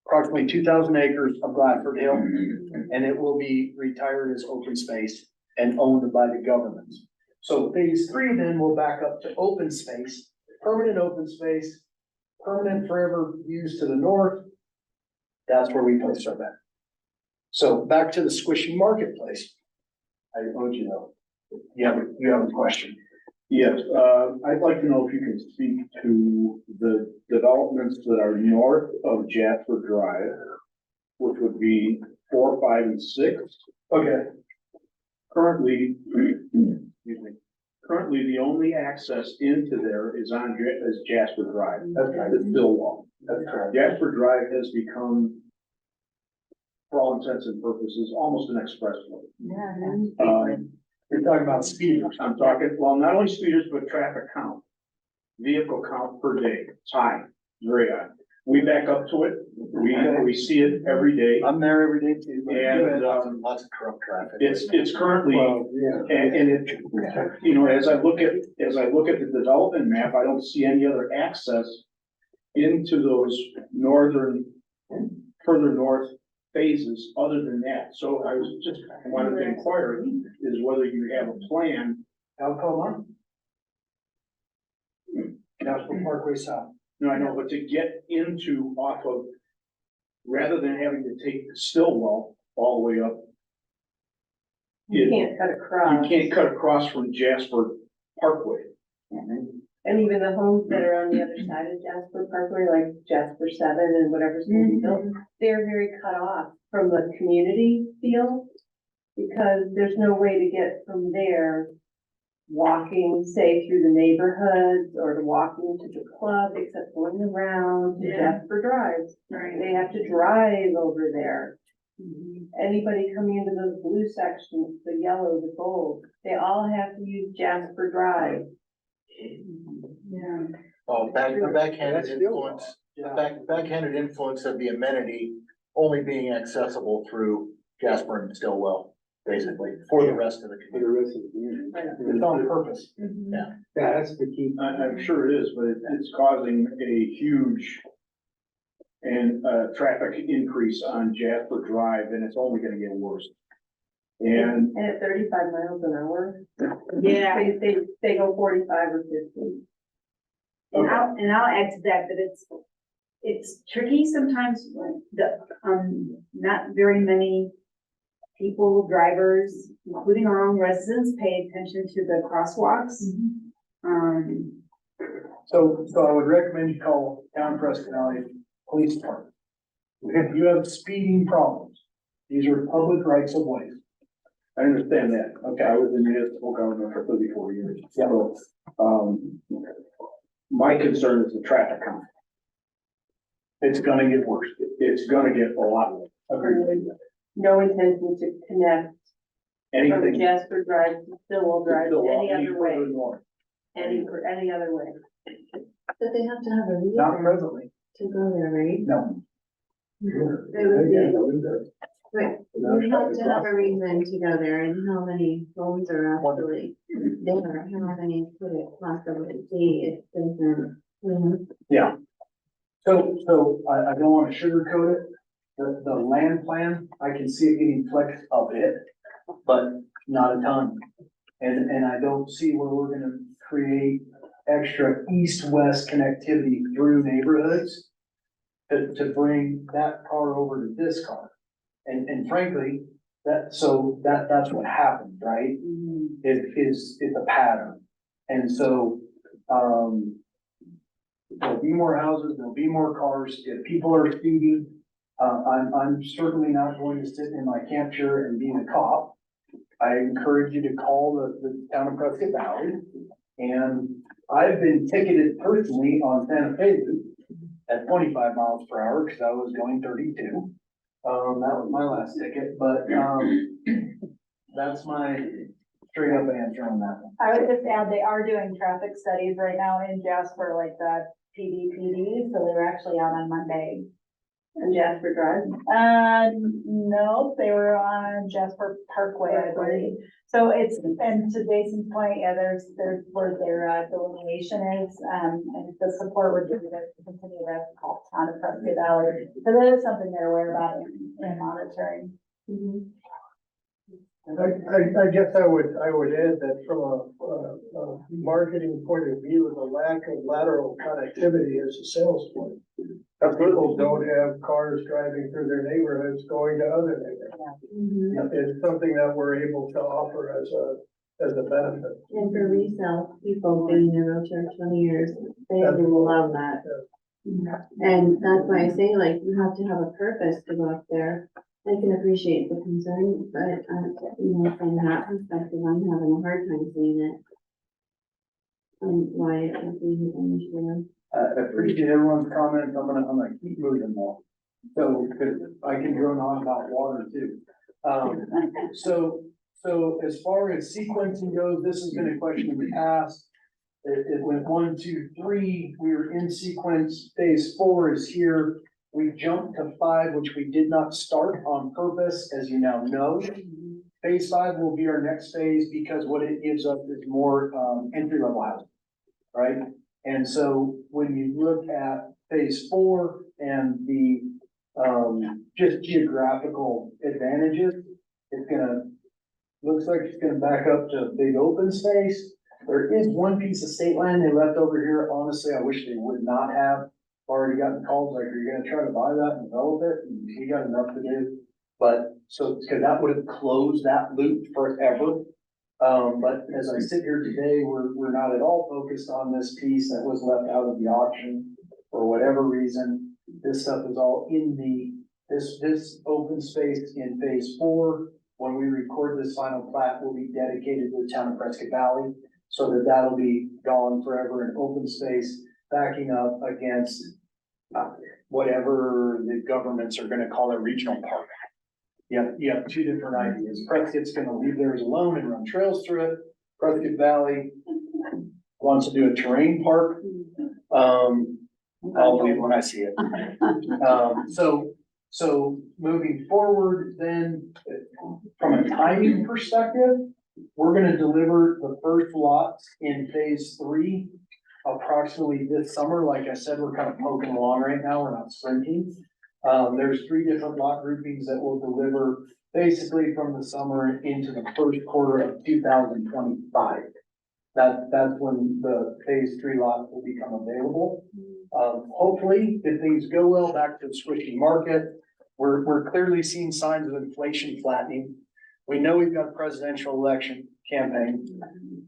[SPEAKER 7] Approximately 2,000 acres of Glassford Hill, and it will be retired as open space and owned by the government. So phase 3 then will back up to open space, permanent open space, permanent forever views to the north. That's where we place our bet. So back to the squishy marketplace. I owed you though. You have a question.
[SPEAKER 8] Yes, I'd like to know if you could speak to the developments that are north of Jasper Drive, which would be 4, 5, and 6.
[SPEAKER 7] Okay.
[SPEAKER 8] Currently, the only access into there is Jasper Drive.
[SPEAKER 7] That's right.
[SPEAKER 8] The fill wall.
[SPEAKER 7] That's correct.
[SPEAKER 8] Jasper Drive has become, for all intents and purposes, almost an expressway.
[SPEAKER 7] You're talking about speeders.
[SPEAKER 8] I'm talking, well, not only speeders, but traffic count. Vehicle count per day, it's high, very high. We back up to it, we see it every day.
[SPEAKER 7] I'm there every day too.
[SPEAKER 8] And,
[SPEAKER 4] Lots of corrupt traffic.
[SPEAKER 8] it's currently,
[SPEAKER 7] Well, yeah.
[SPEAKER 8] and it, as I look at the development map, I don't see any other access into those further north phases other than that. So I wanted to inquire is whether you have a plan.
[SPEAKER 7] Alcoma? Jasper Parkway South.
[SPEAKER 8] No, I know, but to get into off of, rather than having to take Stillwell all the way up,
[SPEAKER 3] You can't cut across.
[SPEAKER 8] you can't cut across from Jasper Parkway.
[SPEAKER 3] And even the homes that are on the other side of Jasper Parkway, like Jasper 7 and whatever's gonna be built, they're very cut off from the community feel. Because there's no way to get from there walking, say, through the neighborhoods or to walking to the club, except going around to Jasper Drive.
[SPEAKER 6] Right.
[SPEAKER 3] They have to drive over there. Anybody coming into those blue sections, the yellow, the gold, they all have to use Jasper Drive.
[SPEAKER 6] Yeah.
[SPEAKER 4] Oh, the backhanded
[SPEAKER 7] That's still-
[SPEAKER 4] influence, backhanded influence of the amenity only being accessible through Jasper and Stillwell, basically, for the rest of the
[SPEAKER 9] For the
[SPEAKER 4] community.
[SPEAKER 9] rest of the community.
[SPEAKER 7] It's on purpose.
[SPEAKER 9] Yeah, that's the key.
[SPEAKER 8] I'm sure it is, but it's causing a huge and traffic increase on Jasper Drive, and it's only gonna get worse. And
[SPEAKER 3] And at 35 miles an hour,
[SPEAKER 6] Yeah,
[SPEAKER 3] they go 45 or 50.
[SPEAKER 6] and I'll add to that, it's tricky sometimes when not very many people, drivers, including our own residents, pay attention to the crosswalks.
[SPEAKER 7] So I would recommend you call Town of Preston Valley Police Department. If you have speeding problems, these are public rights of way.
[SPEAKER 8] I understand that. Okay, I was in municipal government for 34 years. So, my concern is the traffic count.
[SPEAKER 7] It's gonna get worse.
[SPEAKER 8] It's gonna get a lot worse.
[SPEAKER 3] No intention to connect from
[SPEAKER 8] Anything.
[SPEAKER 3] Jasper Drive to Stillwell Drive any other
[SPEAKER 8] further
[SPEAKER 3] way,
[SPEAKER 8] north.
[SPEAKER 3] any other way.
[SPEAKER 10] But they have to have a
[SPEAKER 7] Not
[SPEAKER 10] reason
[SPEAKER 7] presently,
[SPEAKER 10] to go there, right?
[SPEAKER 7] no.
[SPEAKER 10] They would be, but you have to have a reason to go there, and how many homes are actually there, how many could it possibly be, it doesn't,
[SPEAKER 7] Yeah. So I don't wanna sugarcoat it, the land plan, I can see it getting flexed a bit, but not a ton. And I don't see where we're gonna create extra east-west connectivity through neighborhoods to bring that car over to this car. And frankly, that's what happened, right? It's a pattern. And so, there'll be more houses, there'll be more cars, if people are speeding, I'm certainly not going to sit in my camp chair and be the cop. I encourage you to call the Town of Prescott Valley, and I've been ticketed personally on Santa Fe at 25 miles per hour, because I was going 32. That was my last ticket, but, that's my straight up answer on that one.
[SPEAKER 1] I would just add, they are doing traffic studies right now in Jasper, like the PD, so they were actually out on Monday.
[SPEAKER 3] On Jasper Drive.
[SPEAKER 1] No, they were on Jasper Parkway, I believe. So it's, and to Jason's point, yeah, there's where their delineation is, and the support would be to continue to call Town of Prescott Valley. So that is something they're aware about and monitoring.
[SPEAKER 9] I guess I would add that from a marketing point of view, the lack of lateral connectivity is a sales point. People don't have cars driving through their neighborhoods going to other neighborhoods. It's something that we're able to offer as a benefit.
[SPEAKER 10] and for resale, people being in a wheelchair 20 years, they will love that. And that's why I say, like, you have to have a purpose to go up there. I can appreciate the concern, but, from that perspective, I'm having a hard time seeing it. Why it would be an issue.
[SPEAKER 7] I appreciate everyone's comments, I'm gonna keep moving though. So, because I can drone on about water too. So as far as sequencing goes, this has been a question we asked. It went 1, 2, 3, we were in sequence, phase 4 is here. We jumped to 5, which we did not start on purpose, as you now know. Phase 5 will be our next phase because what it gives us is more entry level housing, right? And so when you look at phase 4 and the just geographical advantages, looks like it's gonna back up to big open space. There is one piece of state land they left over here. Honestly, I wish they would not have. Already gotten calls like, are you gonna try to buy that and develop it? And we got enough to do. But, so, cause that would have closed that loop forever. But as I sit here today, we're not at all focused on this piece that was left out of the auction for whatever reason. This stuff is all in this open space in phase 4. When we record this final plat, will be dedicated to the town of Prescott Valley. So that'll be gone forever in open space, backing up against whatever the governments are gonna call a regional park. You have two different ideas. Prescott's gonna leave theirs alone and run trails through it. Prescott Valley wants to do a terrain park. I'll believe when I see it. So moving forward, then, from a timing perspective, we're gonna deliver the first lots in phase 3 approximately this summer. Like I said, we're kind of poking along right now, we're not sprinting. There's 3 different lot groupings that will deliver basically from the summer into the first quarter of 2025. That's when the phase 3 lot will become available. Hopefully, if things go well, back to the squishy market, we're clearly seeing signs of inflation flattening. We know we've got a presidential election campaign.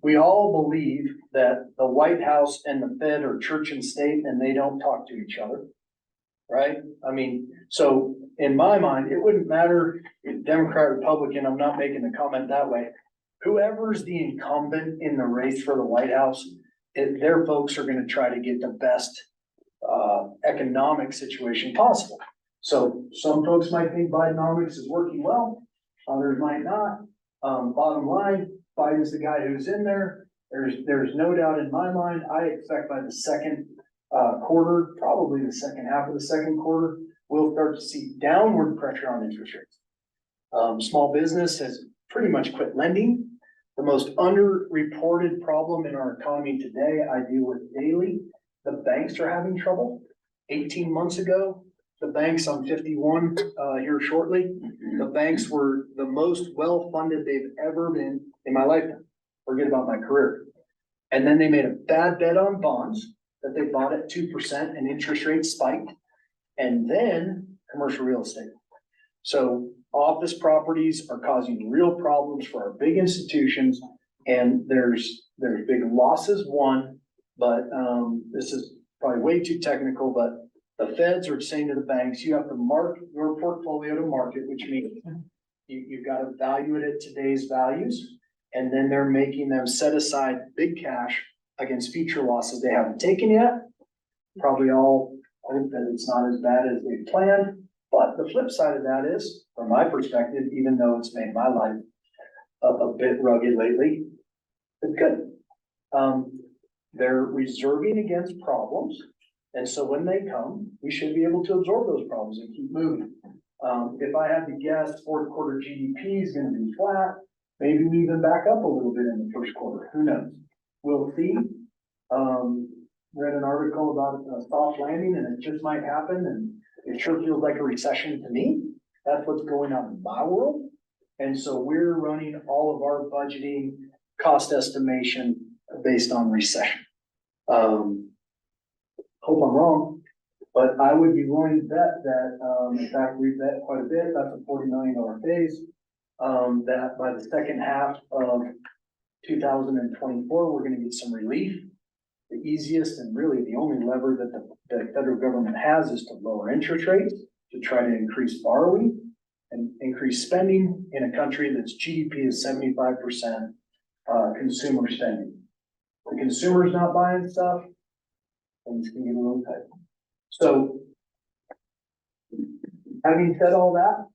[SPEAKER 7] We all believe that the White House and the Fed are church and state and they don't talk to each other. Right? I mean, so in my mind, it wouldn't matter if Democrat, Republican, I'm not making the comment that way. Whoever's the incumbent in the race for the White House, their folks are gonna try to get the best economic situation possible. So some folks might think Bidenomics is working well, others might not. Bottom line, Biden's the guy who's in there. There's no doubt in my mind, I expect by the second quarter, probably the second half of the second quarter, we'll start to see downward pressure on interest rates. Small business has pretty much quit lending. The most underreported problem in our economy today, I deal with daily. The banks are having trouble. 18 months ago, the banks, I'm 51 here shortly, the banks were the most well-funded they've ever been in my lifetime. Forget about my career. And then they made a bad bet on bonds that they bought at 2% and interest rates spiked. And then commercial real estate. So office properties are causing real problems for our big institutions. And there's big losses, one, but this is probably way too technical, but the feds are saying to the banks, you have to mark your portfolio to market, which means you've got to value it at today's values. And then they're making them set aside big cash against future losses they haven't taken yet. Probably all hope that it's not as bad as they planned. But the flip side of that is, from my perspective, even though it's made my life a bit rugged lately, it's good. They're reserving against problems. And so when they come, we should be able to absorb those problems and keep moving. If I had to guess, fourth quarter GDP is going to be flat. Maybe we even back up a little bit in the first quarter. Who knows? We'll see. Read an article about a soft landing and it just might happen. And it sure feels like a recession to me. That's what's going on in my world. And so we're running all of our budgeting cost estimation based on recession. Hope I'm wrong, but I would be willing to bet that, in fact, we bet quite a bit. That's a $40 million phase. That by the second half of 2024, we're going to get some relief. The easiest and really the only lever that the federal government has is to lower interest rates, to try to increase borrowing and increase spending in a country that's GDP is 75% consumer spending. The consumer's not buying stuff, things can get a little tight. So, having said all that,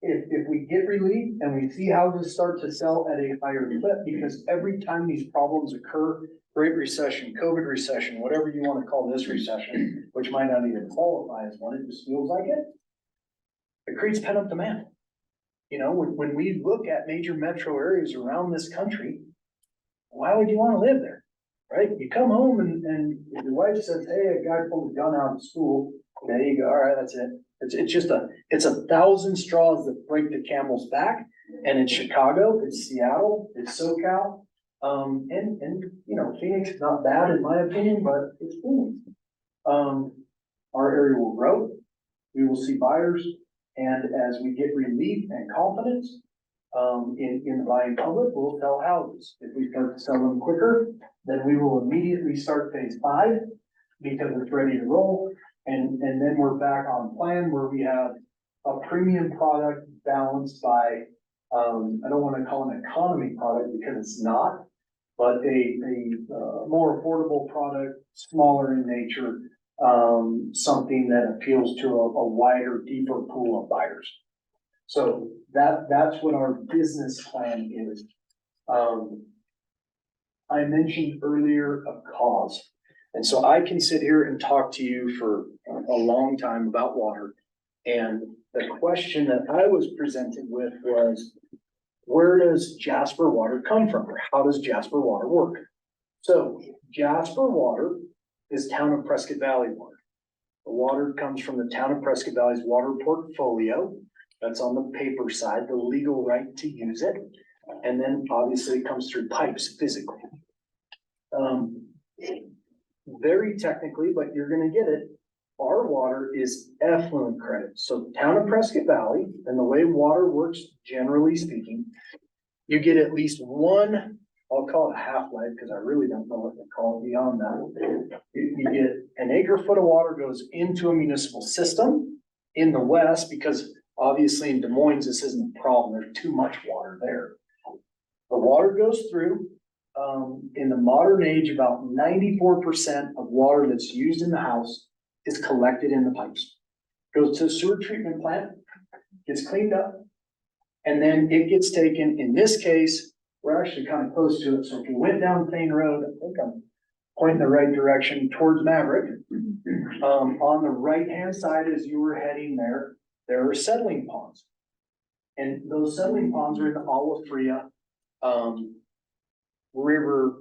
[SPEAKER 7] if we get relief and we see houses start to sell at a higher clip, because every time these problems occur, Great Recession, COVID recession, whatever you want to call this recession, which might not even qualify as one, it just feels like it creates pent-up demand. You know, when we look at major metro areas around this country, why would you want to live there? Right? You come home and your wife says, hey, a guy pulled a gun out of school. There you go. All right, that's it. It's just it's 1,000 straws that break the camel's back. And it's Chicago, it's Seattle, it's SoCal. You know, Phoenix is not bad in my opinion, but it's Phoenix. Our area will grow, we will see buyers, and as we get relief and confidence, in the buying public, we'll sell houses. If we start to sell them quicker, then we will immediately start phase 5 because it's ready to roll. And then we're back on plan where we have a premium product balanced by, I don't want to call it an economy product because it's not, but a more affordable product, smaller in nature, something that appeals to a wider, deeper pool of buyers. So that's what our business plan is. I mentioned earlier a cause. And so I can sit here and talk to you for a long time about water. And the question that I was presented with was, where does Jasper water come from? Or how does Jasper water work? So Jasper water is town of Prescott Valley water. The water comes from the town of Prescott Valley's water portfolio. That's on the paper side, the legal right to use it. And then obviously it comes through pipes physically. Very technically, but you're gonna get it. Our water is effluent credit. So town of Prescott Valley, and the way water works, generally speaking, you get at least one, I'll call it a half-life, because I really don't know what to call it beyond that. You get an acre foot of water goes into a municipal system in the west, because obviously in Des Moines, this isn't a problem. There's too much water there. The water goes through. In the modern age, about 94% of water that's used in the house is collected in the pipes. Goes to a sewer treatment plant, gets cleaned up, and then it gets taken, in this case, we're actually kind of close to it. So if you went down Plain Road, I think I'm pointing the right direction towards Maverick. On the right-hand side, as you were heading there are settling ponds. And those settling ponds are in the Olafria, river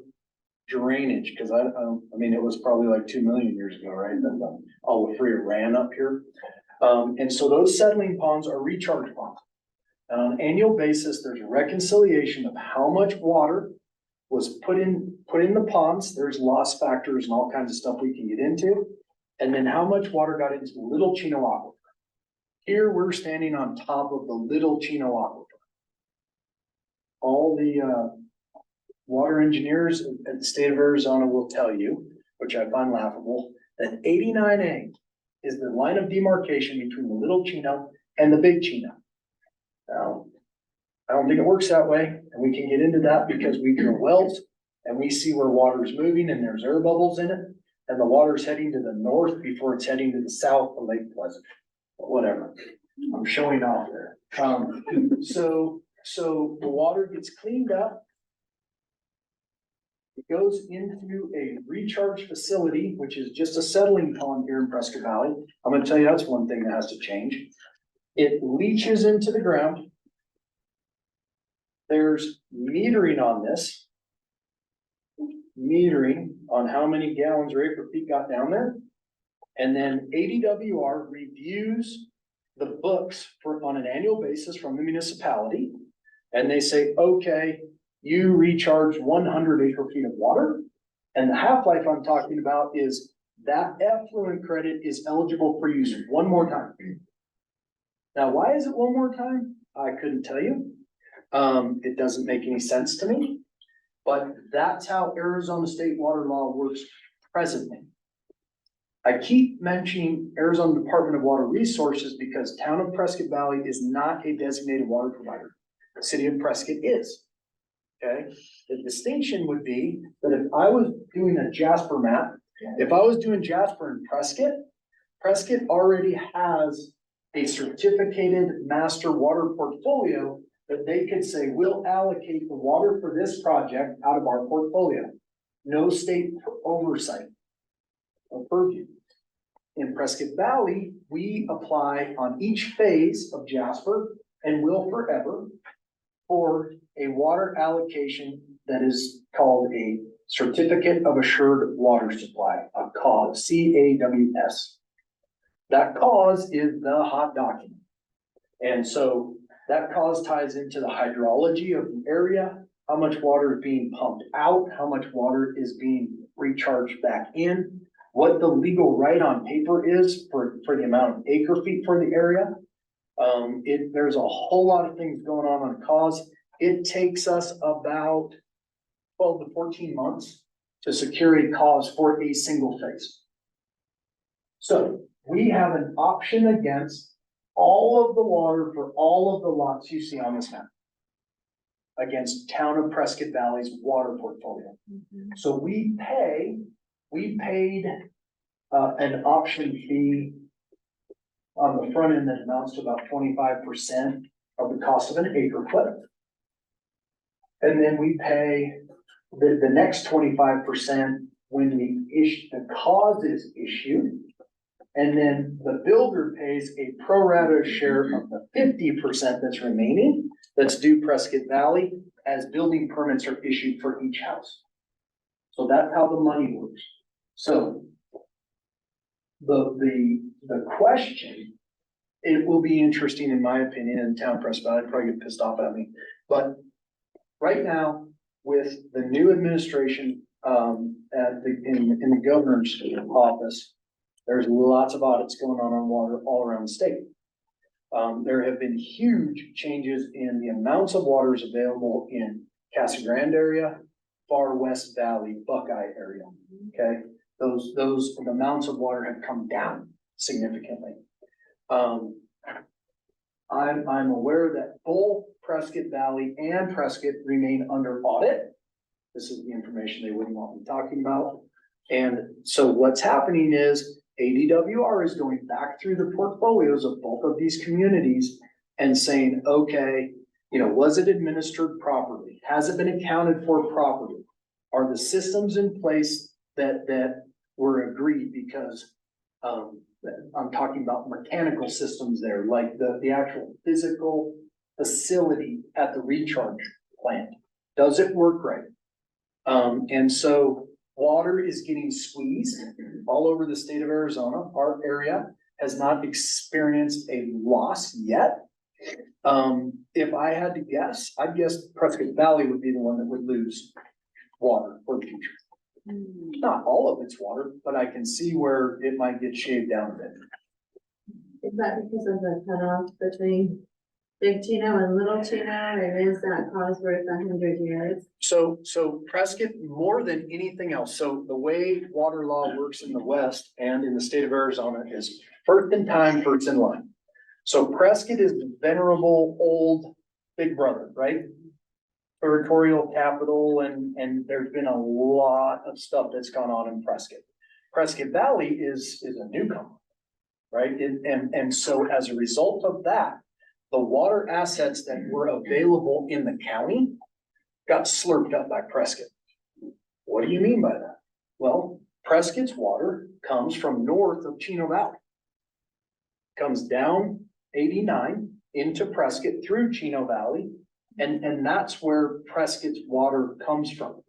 [SPEAKER 7] drainage, because I mean, it was probably like 2 million years ago, right? That the Olafria ran up here. And so those settling ponds are recharge ponds. On an annual basis, there's a reconciliation of how much water was put in the ponds. There's loss factors and all kinds of stuff we can get into. And then how much water got into the Little Chino Aquifer. Here, we're standing on top of the Little Chino Aquifer. All the water engineers at the state of Arizona will tell you, which I find laughable, that 89A is the line of demarcation between the Little Chino and the Big Chino. Now, I don't think it works that way, and we can get into that because we drill wells and we see where water is moving and there's air bubbles in it, and the water is heading to the north before it's heading to the south of Lake Pleasant. But whatever, I'm showing off there. So the water gets cleaned up. It goes into a recharge facility, which is just a settling pond here in Prescott Valley. I'm gonna tell you, that's one thing that has to change. It leaches into the ground. There's metering on this. Metering on how many gallons or acre feet got down there. And then ADWR reviews the books on an annual basis from the municipality. And they say, okay, you recharge 100 acre feet of water. And the half-life I'm talking about is that effluent credit is eligible for use one more time. Now, why is it one more time? I couldn't tell you. It doesn't make any sense to me, but that's how Arizona state water law works presently. I keep mentioning Arizona Department of Water Resources because town of Prescott Valley is not a designated water provider. The city of Prescott is. Okay, the distinction would be that if I was doing a Jasper map, if I was doing Jasper in Prescott, Prescott already has a certificated master water portfolio that they could say, we'll allocate the water for this project out of our portfolio. No state oversight or purview. In Prescott Valley, we apply on each phase of Jasper and will forever for a water allocation that is called a Certificate of Assured Water Supply, a CAWS, C-A-W-S. That CAWS is the hot document. And so that CAWS ties into the hydrology of the area, how much water is being pumped out, how much water is being recharged back in, what the legal right on paper is for the amount of acre feet for the area. There's a whole lot of things going on cause. It takes us about 12 to 14 months to secure a cause for a single phase. So we have an option against all of the water for all of the lots you see on this map against Town of Prescott Valley's water portfolio. So we paid an option fee on the front end that amounts to about 25% of the cost of an acre foot. And then we pay the next 25% when the cause is issued. And then the builder pays a pro rata share of the 50% that's remaining, that's due Prescott Valley, as building permits are issued for each house. So that's how the money works. So the question, it will be interesting in my opinion, in Town of Prescott Valley, probably get pissed off at me, but right now with the new administration in the governor's office, there's lots of audits going on water all around the state. There have been huge changes in the amounts of waters available in Casa Grande area, Far West Valley, Buckeye area, okay? Those amounts of water have come down significantly. I'm aware that both Prescott Valley and Prescott remain under audit. This is the information they wouldn't want me talking about. And so what's happening is ADWR is going back through the portfolios of both of these communities and saying, okay, was it administered properly? Has it been accounted for properly? Are the systems in place that were agreed? Because I'm talking about mechanical systems there, like the actual physical facility at the recharge plant. Does it work right? And so water is getting squeezed all over the state of Arizona. Our area has not experienced a loss yet. If I had to guess, I'd guess Prescott Valley would be the one that would lose water for the future. Not all of its water, but I can see where it might get shaved down a bit.
[SPEAKER 10] Is that because of the cutoff between Big Chino and Little Chino, and is that cause worth 100 years?
[SPEAKER 7] So Prescott, more than anything else, so the way water law works in the West and in the state of Arizona is first in time, first in line. So Prescott is the venerable old big brother, right? Territorial capital, and there's been a lot of stuff that's gone on in Prescott. Prescott Valley is a newcomer, right? And so as a result of that, the water assets that were available in the county got slurped up by Prescott. What do you mean by that? Well, Prescott's water comes from north of Chino Valley. Comes down 89 into Prescott through Chino Valley, and that's where Prescott's water comes from.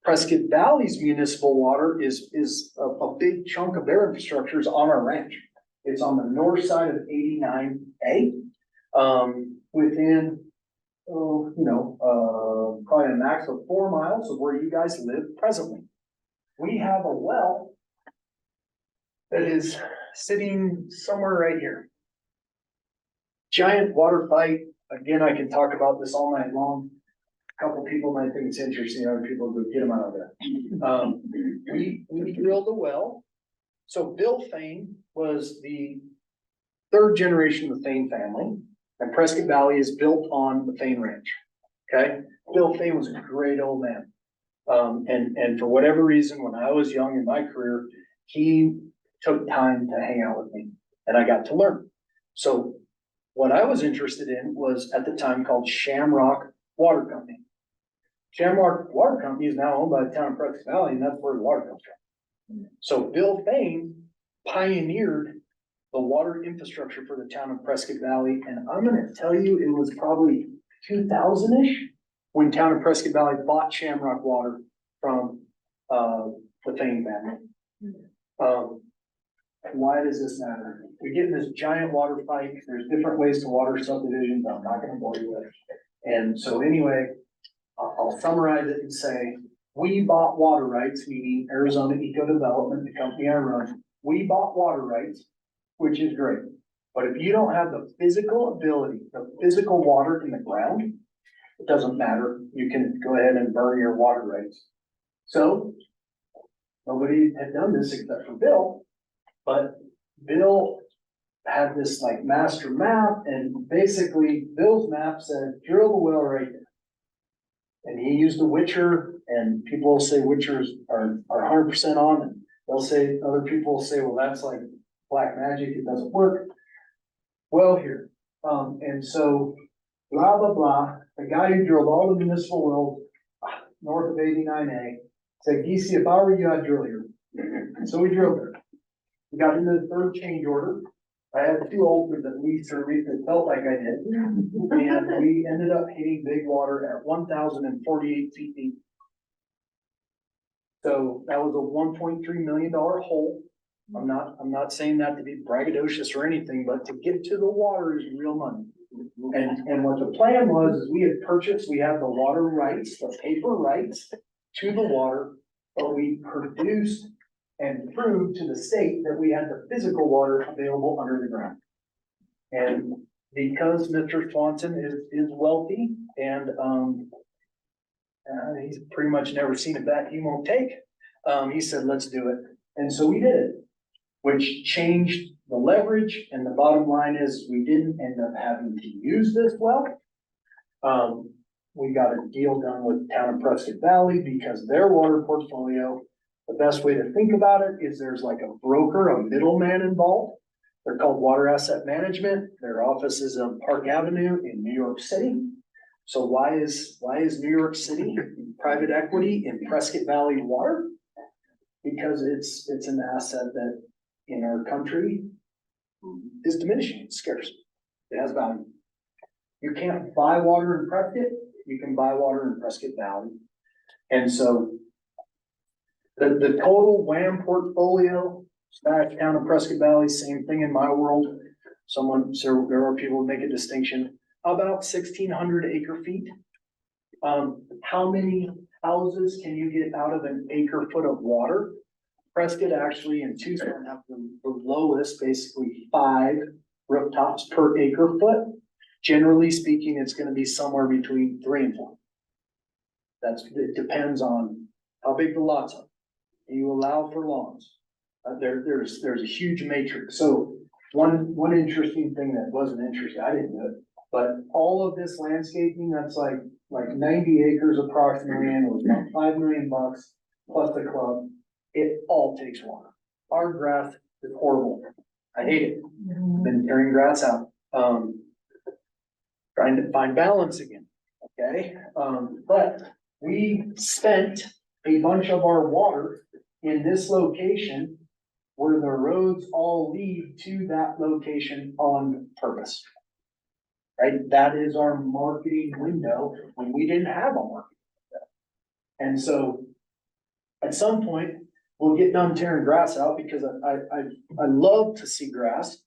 [SPEAKER 7] Prescott Valley's municipal water is a big chunk of their infrastructure is on our ranch. It's on the north side of 89A. Within, probably a max of 4 miles of where you guys live presently. We have a well that is sitting somewhere right here. Giant water fight. Again, I can talk about this all night long. A couple people might think it's interesting, other people go get them out of there. We drilled a well. So Bill Fain was the third generation of the Fain family. And Prescott Valley is built on the Fain Ranch, okay? Bill Fain was a great old man. And for whatever reason, when I was young in my career, he took time to hang out with me and I got to learn. So what I was interested in was at the time called Shamrock Water Company. Shamrock Water Company is now owned by the town of Prescott Valley, and that's where the water comes from. So Bill Fain pioneered the water infrastructure for the town of Prescott Valley. And I'm gonna tell you, it was probably 2000-ish when town of Prescott Valley bought Shamrock Water from the Fain family. Why does this matter? We get in this giant water fight. There's different ways to water subdivisions I'm not gonna bore you with. And so anyway, a I'll summarize it and say, we bought water rights, meaning Arizona Eco Development, the company I run. We bought water rights, which is great. But if you don't have the physical ability, the physical water in the ground, it doesn't matter. You can go ahead and burn your water rights. So nobody had done this except for Bill, but Bill had this like master map, and basically Bill's map said, drill the well right there. And he used a witcher, and people will say witchers are 100% on, and they'll say, other people will say, well, that's like black magic, it doesn't work. Well, here, and so blah, blah, blah, the guy who drilled all the municipal wells north of 89A said, DC, if I were you, I'd drill here. And so we drilled there. We got into the third change order. I had 2 ultras at least, or at least it felt like I did. And we ended up hitting big water at 1,048 feet deep. So that was a $1.3 million hole. I'm not saying that to be braggadocious or anything, but to get to the water is real money. And what the plan was, is we had purchased, we had the water rights, the paper rights to the water, but we produced and proved to the state that we had the physical water available under the ground. And because Mr. Swanson is wealthy and, he's pretty much never seen a bet he won't take, he said, let's do it. And so we did it, which changed the leverage, and the bottom line is we didn't end up having to use this well. We got a deal done with Town of Prescott Valley because their water portfolio, the best way to think about it is there's like a broker, a middleman involved. They're called Water Asset Management. Their office is on Park Avenue in New York City. So why is New York City private equity in Prescott Valley water? Because it's an asset that in our country is diminishing, it's scarce, it has value. You can't buy water in Prescott, you can buy water in Prescott Valley. And so the total WAM portfolio, Town of Prescott Valley, same thing in my world. So there are people who make a distinction, about 1,600 acre feet. How many houses can you get out of an acre foot of water? Prescott actually in Tucson have the lowest, basically 5 rooftops per acre foot. Generally speaking, it's gonna be somewhere between 3 and 4. It depends on how big the lots are. Do you allow for lawns? There's a huge matrix. So one interesting thing that wasn't interesting, I didn't do it, but all of this landscaping, that's like 90 acres approximately, and it was about $5 million plus the club. It all takes water. Our grass is horrible. I hate it. Been tearing grass out. Trying to find balance again, okay? But we spent a bunch of our water in this location where the roads all lead to that location on purpose. Right? That is our marketing window when we didn't have a marketing window. And so at some point, we'll get done tearing grass out because I love to see grass.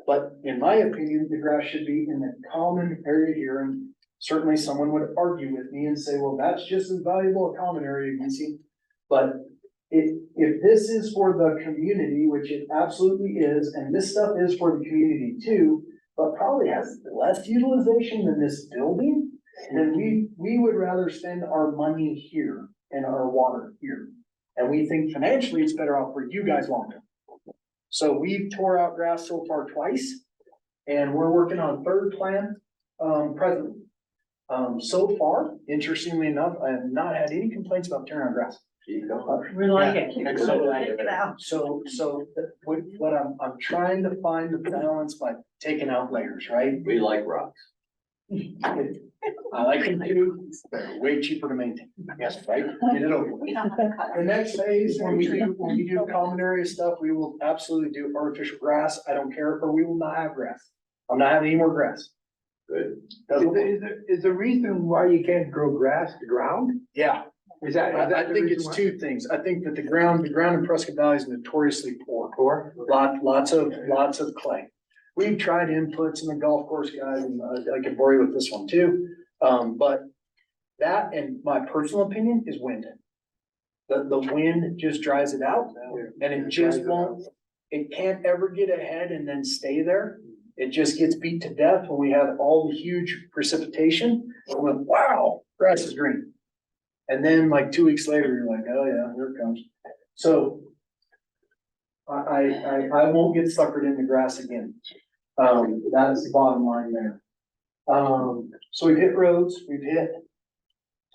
[SPEAKER 7] But in my opinion, the grass should be in the common area here, and certainly someone would argue with me and say, well, that's just as valuable a common area, you see. But if this is for the community, which it absolutely is, and this stuff is for the community too, but probably has less utilization than this building, then we would rather spend our money here and our water here. And we think financially it's better off for you guys long term. So we've tore out grass so far twice, and we're working on third plan, presently. So far, interestingly enough, I have not had any complaints about tearing out grass.
[SPEAKER 5] We like it.
[SPEAKER 7] So what I'm trying to find the balance by taking out layers, right?
[SPEAKER 11] We like rocks.
[SPEAKER 7] I like them too, they're way cheaper to maintain, yes, right? Get it over with. The next phase, when we do common area stuff, we will absolutely do artificial grass, I don't care, or we will not have grass. I'm not having any more grass.
[SPEAKER 11] Good.
[SPEAKER 9] Is the reason why you can't grow grass the ground?
[SPEAKER 7] Yeah,
[SPEAKER 9] Is that
[SPEAKER 7] I
[SPEAKER 9] the
[SPEAKER 7] think
[SPEAKER 9] reason
[SPEAKER 7] it's
[SPEAKER 9] why?
[SPEAKER 7] 2 things. I think that the ground in Prescott Valley is notoriously poor. Lots of clay. We've tried inputs in the golf course guys, and I can bore you with this one too. But That, and my personal opinion, is wind. The wind just dries it out, and it just won't, it can't ever get ahead and then stay there. It just gets beat to death when we have all the huge precipitation, and we went, wow, grass is green. And then like 2 weeks later, you're like, oh yeah, here it comes. So I won't get suckered in the grass again. That's the bottom line there. So we've hit roads, we've hit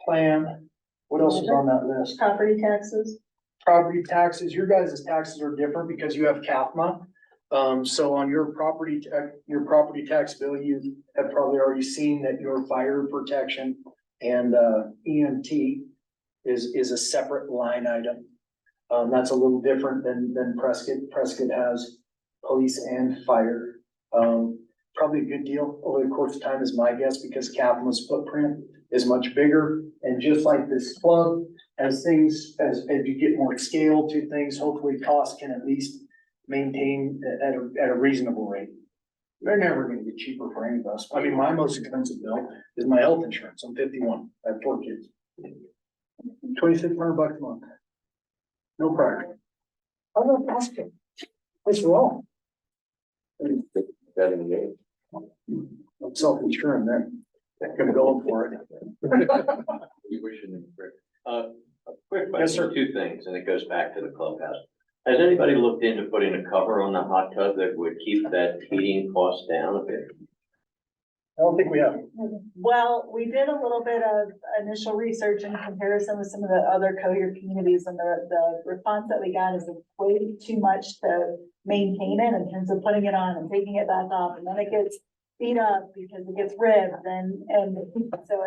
[SPEAKER 7] plan. What else is on that list?
[SPEAKER 1] Property taxes.
[SPEAKER 7] Property taxes, your guys' taxes are different because you have CAFMA. So on your property tax bill, you have probably already seen that your fire protection and, EMT is a separate line item. That's a little different than Prescott. Prescott has police and fire. Probably a good deal over the course of time is my guess, because CAFMA's footprint is much bigger. And just like this club, as you get more scale to things, hopefully costs can at least maintain at a reasonable rate. They're never gonna get cheaper for any of us. I mean, my most expensive bill is my health insurance. I'm 51. I have 4 kids. $2,600 a month. No pressure. I'm not asking. What's wrong? I'm self-insuring then. I'm gonna go for it.
[SPEAKER 11] We shouldn't. A quick
[SPEAKER 7] Yes, sir.
[SPEAKER 11] question, 2 things, and it goes back to the clubhouse. Has anybody looked into putting a cover on the hot tub that would keep that heating cost down a bit?
[SPEAKER 7] I don't think we have.
[SPEAKER 1] Well, we did a little bit of initial research in comparison with some of the other cohort communities, and the response that we got is way too much to maintain it in terms of putting it on and taking it back off, and then it gets beat up because it gets ribbed, and so,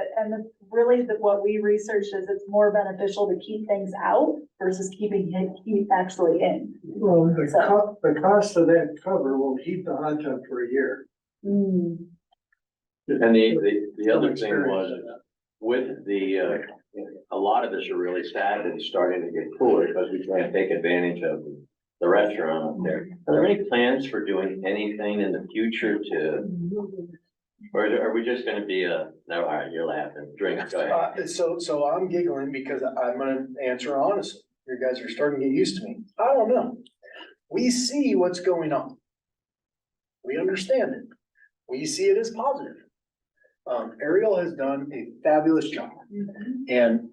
[SPEAKER 1] what we researched is it's more beneficial to keep things out versus keeping heat actually in.
[SPEAKER 9] Well, the cost of that cover will keep the hot tub for a year.
[SPEAKER 1] Mm.
[SPEAKER 11] And the other thing
[SPEAKER 9] Experience.
[SPEAKER 11] was, with a lot of us are really sad that it's starting to get cooler because we can't take advantage of the restaurant up there. Are there any plans for doing anything in the future or are we just gonna be no, all right, you're laughing, drink, go ahead.
[SPEAKER 7] So I'm giggling because I'm gonna answer honestly. You guys are starting to get used to me. I don't know. We see what's going on. We understand it. We see it as positive. Ariel has done a fabulous job. And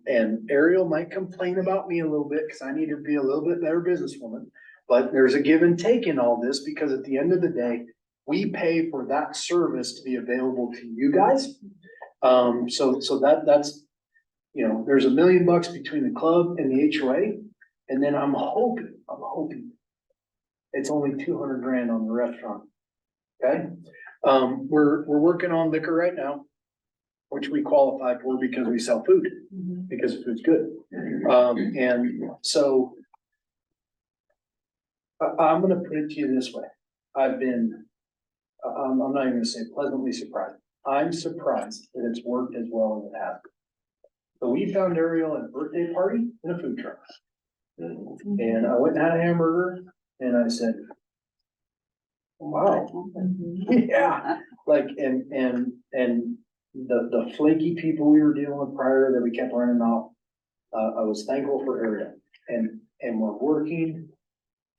[SPEAKER 7] Ariel might complain about me a little bit because I need to be a little bit better businesswoman. But there's a give and take in all this, because at the end of the day, we pay for that service to be available to you guys. So that's, there's $1 million between the club and the HOA. And then I'm hoping it's only 200 grand on the restaurant. Okay. We're working on liquor right now, which we qualify for because we sell food, because the food's good. And so I'm gonna put it to you this way. I'm not even gonna say pleasantly surprised. I'm surprised that it's worked as well as it has. So we found Ariel at a birthday party in a food truck. And I went and had a hamburger and I said, wow. Yeah, like, and the flaky people we were dealing with prior that we kept running off, I was thankful for Ariel. And we're working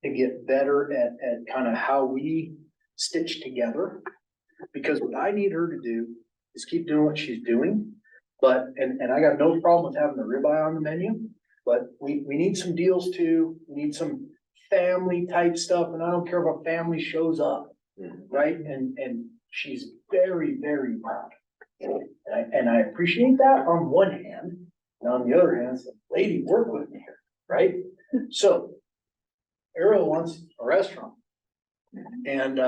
[SPEAKER 7] to get better at kind of how we stitch together. Because what I need her to do is keep doing what she's doing. But, and I got no problem with having the ribeye on the menu, but we need some deals too. We need some family type stuff, and I don't care if a family shows up, right? And she's very, very proud. And I appreciate that on one hand, and on the other hand, it's like, lady, work with me here, right? So Ariel wants a restaurant, and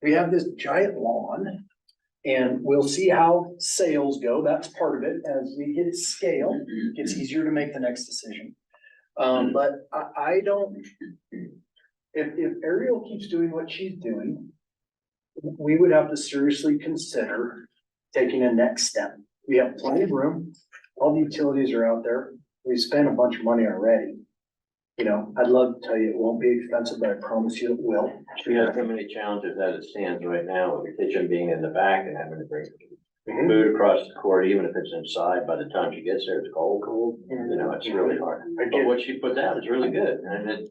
[SPEAKER 7] we have this giant lawn, and we'll see how sales go. That's part of it. As we get scale, it gets easier to make the next decision. But I don't, if Ariel keeps doing what she's doing, we would have to seriously consider taking a next step. We have plenty of room. All the utilities are out there. We spent a bunch of money already. I'd love to tell you it won't be expensive, but I promise you it will.
[SPEAKER 11] She has so many challenges as it stands right now, with the kitchen being in the back and having to bring food across the court, even if it's inside, by the time she gets there, it's cold, you know, it's really hard. But what she puts out is really good, and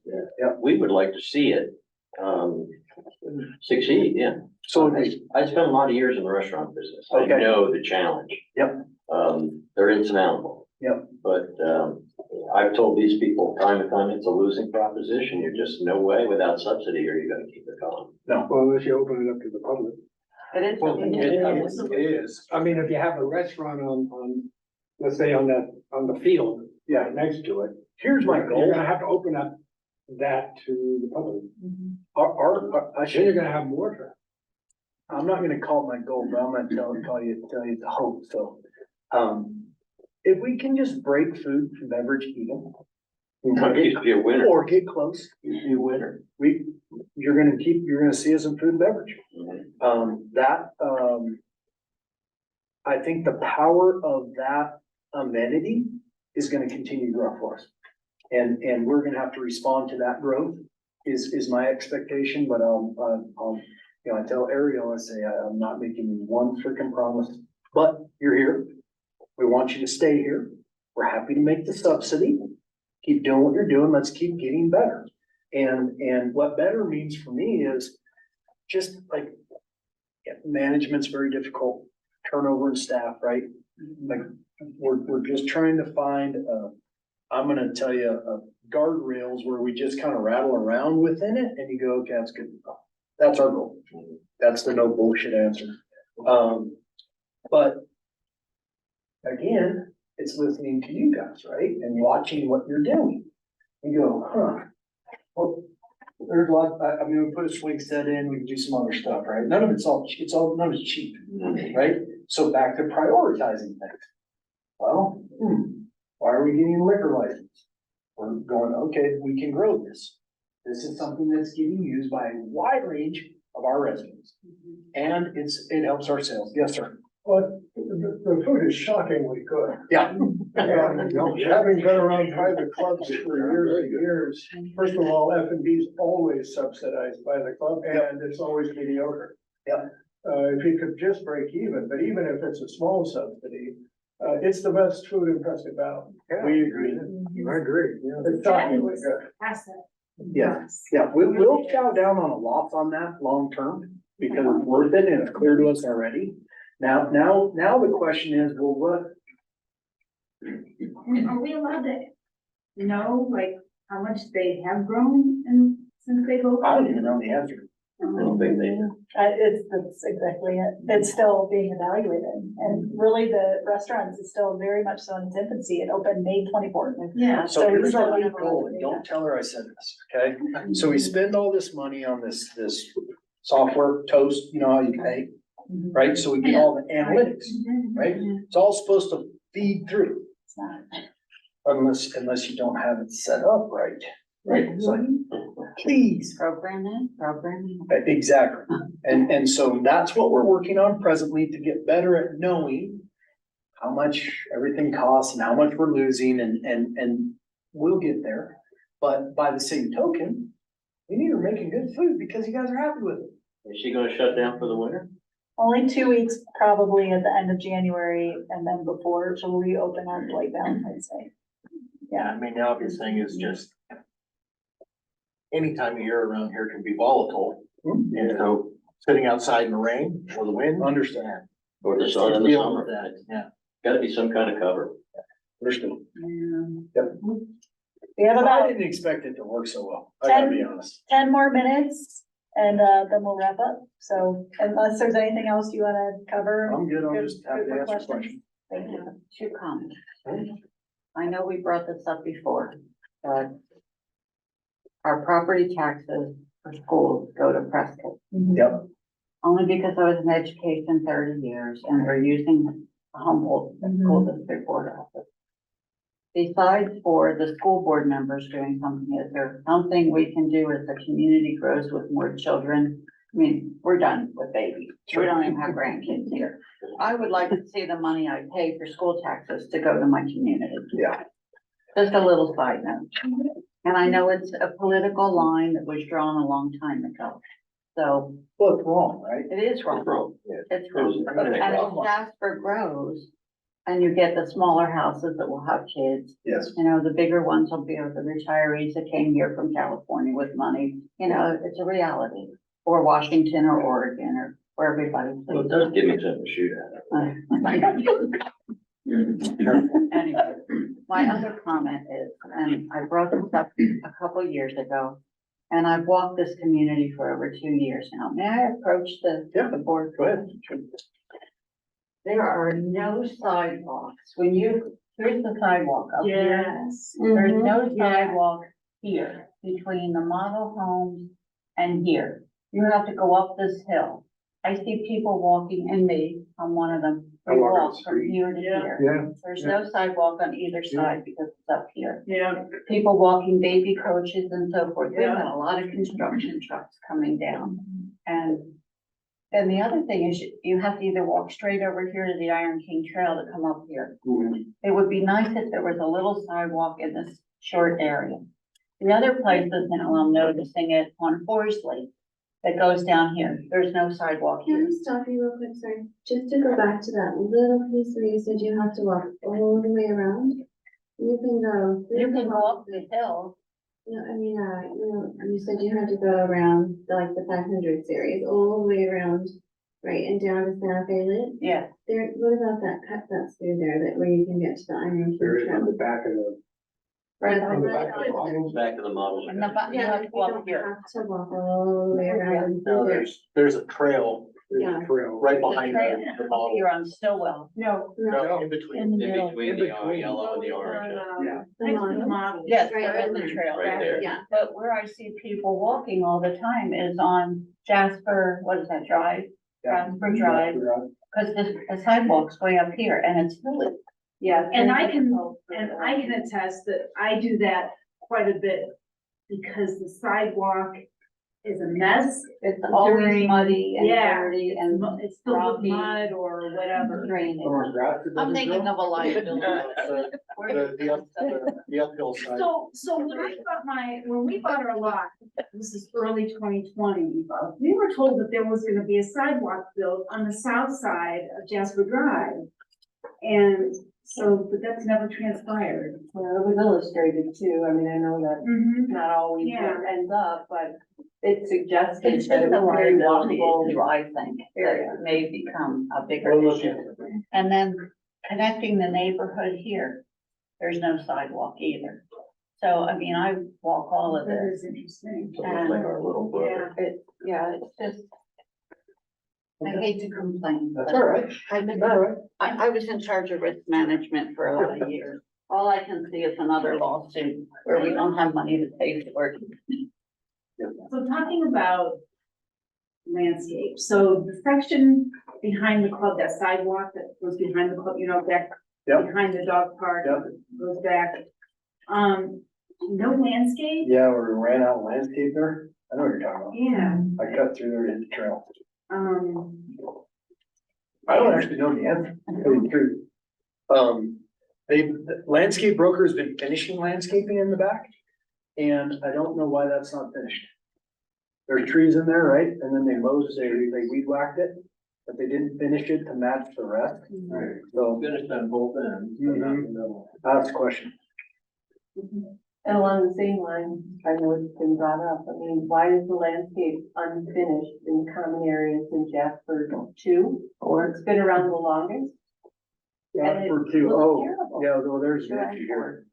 [SPEAKER 11] we would like to see it, succeed, yeah.
[SPEAKER 7] So
[SPEAKER 11] I spent a lot of years in the restaurant business. I
[SPEAKER 7] Okay.
[SPEAKER 11] know the challenge.
[SPEAKER 7] Yep.
[SPEAKER 11] They're insurmountable.
[SPEAKER 7] Yep.
[SPEAKER 11] But, I've told these people time and time, it's a losing proposition. You're just no way without subsidy are you gonna keep it going.
[SPEAKER 7] no,
[SPEAKER 9] Well, unless you open it up to the public.
[SPEAKER 5] It is.
[SPEAKER 7] Well,
[SPEAKER 5] it
[SPEAKER 7] it is.
[SPEAKER 9] I mean, if you have a restaurant on, let's say on the field,
[SPEAKER 7] Yeah.
[SPEAKER 9] next to it,
[SPEAKER 7] Here's my
[SPEAKER 9] you're
[SPEAKER 7] goal.
[SPEAKER 9] gonna have to open up that to the public.
[SPEAKER 7] I
[SPEAKER 9] Then
[SPEAKER 7] should.
[SPEAKER 9] you're gonna have more traffic.
[SPEAKER 7] I'm not gonna call it my goal, but I'm gonna tell you the hope, so. If we can just break food and beverage even.
[SPEAKER 11] You'd be a winner.
[SPEAKER 7] Or get close,
[SPEAKER 11] You'd be a winner.
[SPEAKER 7] you're gonna see us in food and beverage. I think the power of that amenity is gonna continue to grow for us. And we're gonna have to respond to that growth is my expectation, but you know, I tell Ariel, I say, I'm not making you one freaking promise, but you're here. We want you to stay here. We're happy to make the subsidy. Keep doing what you're doing. Let's keep getting better. And what better means for me is just like, yeah, management's very difficult, turnover in staff, right? Like, we're just trying to find, I'm gonna tell you, guardrails where we just kind of rattle around within it and you go, okay, that's good. That's our goal. That's the no bullshit answer. But again, it's listening to you guys, right? And watching what you're doing. You go, huh? Well, there's a lot, I mean, we put a swing set in, we can do some other stuff, right? None of it's none of it's cheap, right? So back to prioritizing things. Well, why are we getting a liquor license? We're going, okay, we can grow this. This is something that's getting used by a wide range of our residents. And it helps our sales. Yes, sir.
[SPEAKER 9] But the food is shockingly good.
[SPEAKER 7] Yeah.
[SPEAKER 9] And, you know, having been around private clubs for years and years, first of all, F&B is always subsidized by the club and it's always mediocre.
[SPEAKER 7] Yep.
[SPEAKER 9] If you could just break even, but even if it's a small subsidy, it's the best food in Prescott Valley.
[SPEAKER 7] We agree.
[SPEAKER 9] I agree. It's shockingly good.
[SPEAKER 6] Asset.
[SPEAKER 7] Yeah, yeah, we'll chow down on a loss on that long term because it's worth it and it's clear to us already. Now the question is, well, what?
[SPEAKER 6] Are we allowed to know, like, how much they have grown and since they've opened?
[SPEAKER 7] I don't even know the answer.
[SPEAKER 11] I don't think they do.
[SPEAKER 1] That's exactly it. It's still being evaluated. And really the restaurants is still very much so in its infancy. It opened May 24th.
[SPEAKER 6] Yeah.
[SPEAKER 7] So
[SPEAKER 1] So we
[SPEAKER 7] here's
[SPEAKER 1] still
[SPEAKER 7] our
[SPEAKER 1] don't
[SPEAKER 7] new
[SPEAKER 1] have a lot
[SPEAKER 7] goal,
[SPEAKER 1] of
[SPEAKER 7] and
[SPEAKER 1] data.
[SPEAKER 7] don't tell her I said this, okay? So we spend all this money on this software, Toast, you know how you pay, right? So we get all the analytics, right? It's all supposed to feed through,
[SPEAKER 1] It's not.
[SPEAKER 7] unless you don't have it set up right, right? It's like, please.
[SPEAKER 5] Program in.
[SPEAKER 7] Exactly. And so that's what we're working on presently to get better at knowing how much everything costs and how much we're losing and we'll get there. But by the same token, we need to be making good food because you guys are happy with it.
[SPEAKER 11] Is she gonna shut down for the winter?
[SPEAKER 1] Only 2 weeks, probably at the end of January, and then before she'll reopen on like Valentine's Day.
[SPEAKER 4] Yeah, I mean, the obvious thing is just any time of year around here can be volatile. And so sitting outside in the rain or the wind.
[SPEAKER 7] Understand.
[SPEAKER 11] Or the
[SPEAKER 4] Just
[SPEAKER 11] sun in the
[SPEAKER 4] dealing with
[SPEAKER 11] summer?
[SPEAKER 4] that, yeah.
[SPEAKER 11] Gotta be some kind of cover.
[SPEAKER 7] Understood.
[SPEAKER 1] We have
[SPEAKER 7] I
[SPEAKER 1] about
[SPEAKER 7] didn't expect it to work so well. I gotta be honest.
[SPEAKER 1] 10 more minutes and then we'll wrap up. So unless there's anything else you wanna cover.
[SPEAKER 7] I'm good. I'm
[SPEAKER 1] Good-
[SPEAKER 7] just happy
[SPEAKER 1] good
[SPEAKER 7] to answer
[SPEAKER 1] questions.
[SPEAKER 7] questions.
[SPEAKER 1] Thank you.
[SPEAKER 5] 2 comments. I know we brought this up before, but our property taxes for schools go to Prescott.
[SPEAKER 7] Yep.
[SPEAKER 5] Only because I was in education 30 years and we're using Humboldt School District Board Office. Besides for the school board members doing something, is there something we can do as the community grows with more children? I mean, we're done with babies. We don't even have grandkids here. I would like to see the money I pay for school taxes to go to my community.
[SPEAKER 7] Yeah.
[SPEAKER 5] Just a little side note. And I know it's a political line that was drawn a long time ago. So
[SPEAKER 7] Well, it's wrong, right?
[SPEAKER 5] it is wrong.
[SPEAKER 11] Yeah.
[SPEAKER 5] It's wrong.
[SPEAKER 11] There's everything
[SPEAKER 5] And
[SPEAKER 11] wrong.
[SPEAKER 5] as Jasper grows and you get the smaller houses that will have kids,
[SPEAKER 7] Yes.
[SPEAKER 5] you know, the bigger ones will be with the retirees that came here from California with money. You know, it's a reality. Or Washington or Oregon or where everybody
[SPEAKER 11] Well, it
[SPEAKER 5] plays.
[SPEAKER 11] does give me something to shoot at.
[SPEAKER 5] Anyway, my other comment is, and I brought this up a couple years ago, and I've walked this community for over 2 years now. May I approach the board?
[SPEAKER 7] Go ahead.
[SPEAKER 5] There are no sidewalks. Here's the sidewalk up here.
[SPEAKER 6] Yes.
[SPEAKER 5] There's no
[SPEAKER 6] Yeah.
[SPEAKER 5] sidewalk here between the model homes and here. You have to go up this hill. I see people walking, and me, I'm one of them.
[SPEAKER 8] I
[SPEAKER 5] We
[SPEAKER 8] walk on the
[SPEAKER 5] walk from
[SPEAKER 8] street.
[SPEAKER 5] here to
[SPEAKER 6] Yeah.
[SPEAKER 5] here.
[SPEAKER 8] Yeah.
[SPEAKER 5] There's no sidewalk on either side because it's up here.
[SPEAKER 6] Yeah.
[SPEAKER 5] People walking baby coaches and so forth. We've
[SPEAKER 6] Yeah.
[SPEAKER 5] had a lot of construction trucks coming down. And then the other thing is you have to either walk straight over here to the Iron King Trail to come up here. It would be nice if there was a little sidewalk in this short area. The other places now, I'm noticing it on Horsley that goes down here. There's no sidewalk
[SPEAKER 10] Can
[SPEAKER 5] here.
[SPEAKER 10] I stop you real quick, sorry, just to go back to that little piece where you said you have to walk all the way around? You can go.
[SPEAKER 5] You can go up the hill.
[SPEAKER 10] No, I mean, you said you had to go around, like the 500 series, all the way around, right, and down to South Aylet.
[SPEAKER 5] Yeah.
[SPEAKER 10] There, what about that cut that's through there, that where you can get to the Iron
[SPEAKER 8] There
[SPEAKER 10] King
[SPEAKER 8] is on the
[SPEAKER 10] Trail?
[SPEAKER 8] back of the.
[SPEAKER 5] Right
[SPEAKER 8] On the back of the models.
[SPEAKER 11] Back to the models.
[SPEAKER 5] And the, you
[SPEAKER 10] Yeah,
[SPEAKER 5] have
[SPEAKER 10] you
[SPEAKER 5] to go up
[SPEAKER 10] don't
[SPEAKER 5] here.
[SPEAKER 10] have to walk all the way around and
[SPEAKER 4] No,
[SPEAKER 10] through there.
[SPEAKER 4] there's a trail
[SPEAKER 10] Yeah.
[SPEAKER 8] Trail.
[SPEAKER 4] right
[SPEAKER 5] The
[SPEAKER 4] behind
[SPEAKER 5] trail
[SPEAKER 4] the model.
[SPEAKER 5] here on Stillwell.
[SPEAKER 6] No.
[SPEAKER 4] No, in between.
[SPEAKER 11] In between the yellow and the
[SPEAKER 6] On,
[SPEAKER 11] orange.
[SPEAKER 8] Yeah.
[SPEAKER 10] The
[SPEAKER 6] Next to the
[SPEAKER 10] model.
[SPEAKER 6] model.
[SPEAKER 5] Yes,
[SPEAKER 10] Right,
[SPEAKER 5] there is a
[SPEAKER 10] right
[SPEAKER 5] trail
[SPEAKER 11] Right
[SPEAKER 5] there.
[SPEAKER 11] there.
[SPEAKER 10] Yeah,
[SPEAKER 5] But where I see people walking all the time is on Jasper, what is that, Drive? Jasper Drive, because the sidewalk's way up here and it's hilly.
[SPEAKER 6] Yeah, and I can attest that I do that quite a bit because the sidewalk is a mess.
[SPEAKER 5] It's always
[SPEAKER 6] During-
[SPEAKER 5] muddy and
[SPEAKER 6] Yeah,
[SPEAKER 5] dirty and
[SPEAKER 6] It's filled with
[SPEAKER 5] rocky.
[SPEAKER 6] mud or whatever.
[SPEAKER 5] draining. I'm
[SPEAKER 8] I'm
[SPEAKER 5] thinking of a liability.
[SPEAKER 4] The uphill side.
[SPEAKER 6] So when we bought our lot, this is early 2020, we were told that there was gonna be a sidewalk built on the south side of Jasper Drive. And so, but that's never transpired.
[SPEAKER 3] Well, it was illustrated too, I mean, I know that
[SPEAKER 6] Mm-hmm.
[SPEAKER 3] not always
[SPEAKER 6] Yeah.
[SPEAKER 3] what ends up, but it suggested
[SPEAKER 5] It's
[SPEAKER 3] that
[SPEAKER 5] just
[SPEAKER 3] it
[SPEAKER 5] a
[SPEAKER 3] was
[SPEAKER 5] very
[SPEAKER 3] liability
[SPEAKER 5] walkable,
[SPEAKER 3] issue.
[SPEAKER 5] I think,
[SPEAKER 3] Area.
[SPEAKER 5] that may become a bigger
[SPEAKER 4] Well, look,
[SPEAKER 5] issue. And then connecting the neighborhood here, there's no sidewalk either. So, I mean, I walk all of
[SPEAKER 6] That
[SPEAKER 5] this.
[SPEAKER 6] is interesting.
[SPEAKER 11] So it's like our little brother.
[SPEAKER 5] It's just, I hate to complain.
[SPEAKER 7] That's
[SPEAKER 5] but
[SPEAKER 7] all right.
[SPEAKER 5] I've been,
[SPEAKER 7] All right.
[SPEAKER 5] I was in charge of risk management for a lot of years. All I can see is another lawsuit where we don't have money to pay for it.
[SPEAKER 6] So talking about landscape, so the section behind the club, that sidewalk that goes behind the club, you know, back
[SPEAKER 7] Yep.
[SPEAKER 6] behind the dog park,
[SPEAKER 7] Yep.
[SPEAKER 6] goes back. No landscape?
[SPEAKER 7] Yeah, we ran out of landscape there. I know what you're talking
[SPEAKER 6] Yeah,
[SPEAKER 7] about. I cut through there in the trail.
[SPEAKER 6] um,
[SPEAKER 7] I don't actually know the answer, to tell you the truth. The landscape broker has been finishing landscaping in the back, and I don't know why that's not finished. There's trees in there, right? And then they weed whacked it, but they didn't finish it to match the rest.
[SPEAKER 11] Right.
[SPEAKER 7] So
[SPEAKER 11] Finished on both ends. but not in the middle.
[SPEAKER 7] that's the question.
[SPEAKER 3] And along the same line, I know it's been brought up, I mean, why is the landscape unfinished in common areas in Jasper too? Or it's been around the longest? And it
[SPEAKER 7] For two,
[SPEAKER 3] looks
[SPEAKER 7] oh,
[SPEAKER 3] terrible.
[SPEAKER 7] yeah, well, there's an issue here.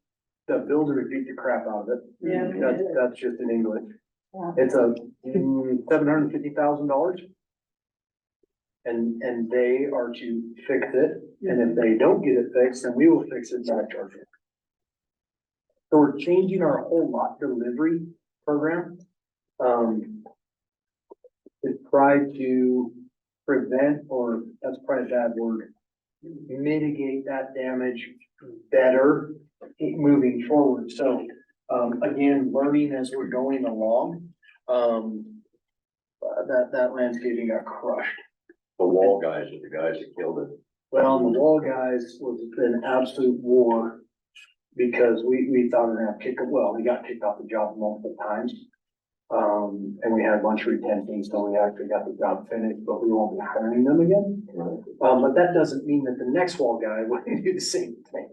[SPEAKER 7] The builder beat the crap out of it.
[SPEAKER 3] Yeah.
[SPEAKER 7] That's just in English.
[SPEAKER 3] Yeah.
[SPEAKER 7] It's a $750,000. And they are to fix it, and if they don't get it fixed, then we will fix it back charge it. So we're changing our whole lot delivery program. To try to prevent, or that's probably a bad word, mitigate that damage better moving forward. So, again, learning as we're going along, that landscaping got crushed.
[SPEAKER 11] The wall guys are the guys that killed it.
[SPEAKER 7] Well, the wall guys was an absolute war because we thought we were gonna kick it, well, we got kicked off the job multiple times. And we had a bunch of retention, so we actually got the job finished, but we won't be hiring them again. But that doesn't mean that the next wall guy wouldn't do the same thing.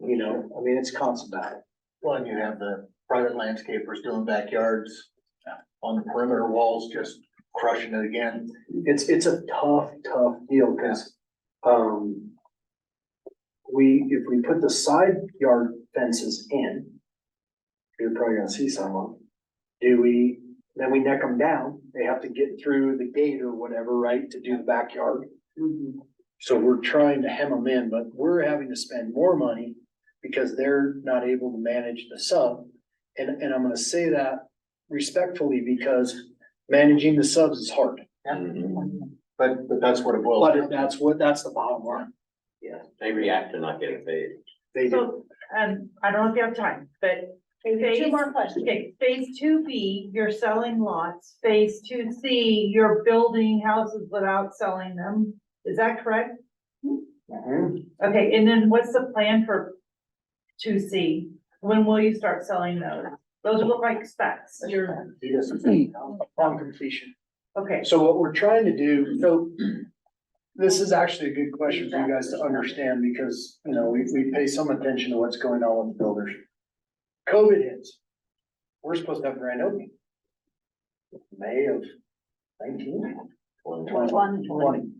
[SPEAKER 7] You know, I mean, it's constant battle.
[SPEAKER 4] Well, and you have the private landscapers doing backyards on the perimeter walls, just crushing it again.
[SPEAKER 7] It's a tough deal, because, if we put the side yard fences in, you're probably gonna see some of them. Then we neck them down, they have to get through the gate or whatever, right, to do the backyard. So we're trying to hem them in, but we're having to spend more money because they're not able to manage the sub. And I'm gonna say that respectfully, because managing the subs is hard.
[SPEAKER 4] But that's what it boils down
[SPEAKER 7] But
[SPEAKER 4] to.
[SPEAKER 7] that's the bottom line.
[SPEAKER 11] Yeah, they react to not getting paid.
[SPEAKER 7] They do.
[SPEAKER 12] So, I don't know if you have time, but
[SPEAKER 1] Two more questions.
[SPEAKER 12] okay, phase 2B, you're selling lots. Phase 2C, you're building houses without selling them. Is that correct? Okay, and then what's the plan for 2C? When will you start selling those? Those look like specs. You're,
[SPEAKER 4] He doesn't.
[SPEAKER 7] On completion.
[SPEAKER 12] okay,
[SPEAKER 7] So what we're trying to do, so this is actually a good question for you guys to understand, because, you know, we pay some attention to what's going on with the builders. COVID hits. We're supposed to have grand opening. May of 19. 20.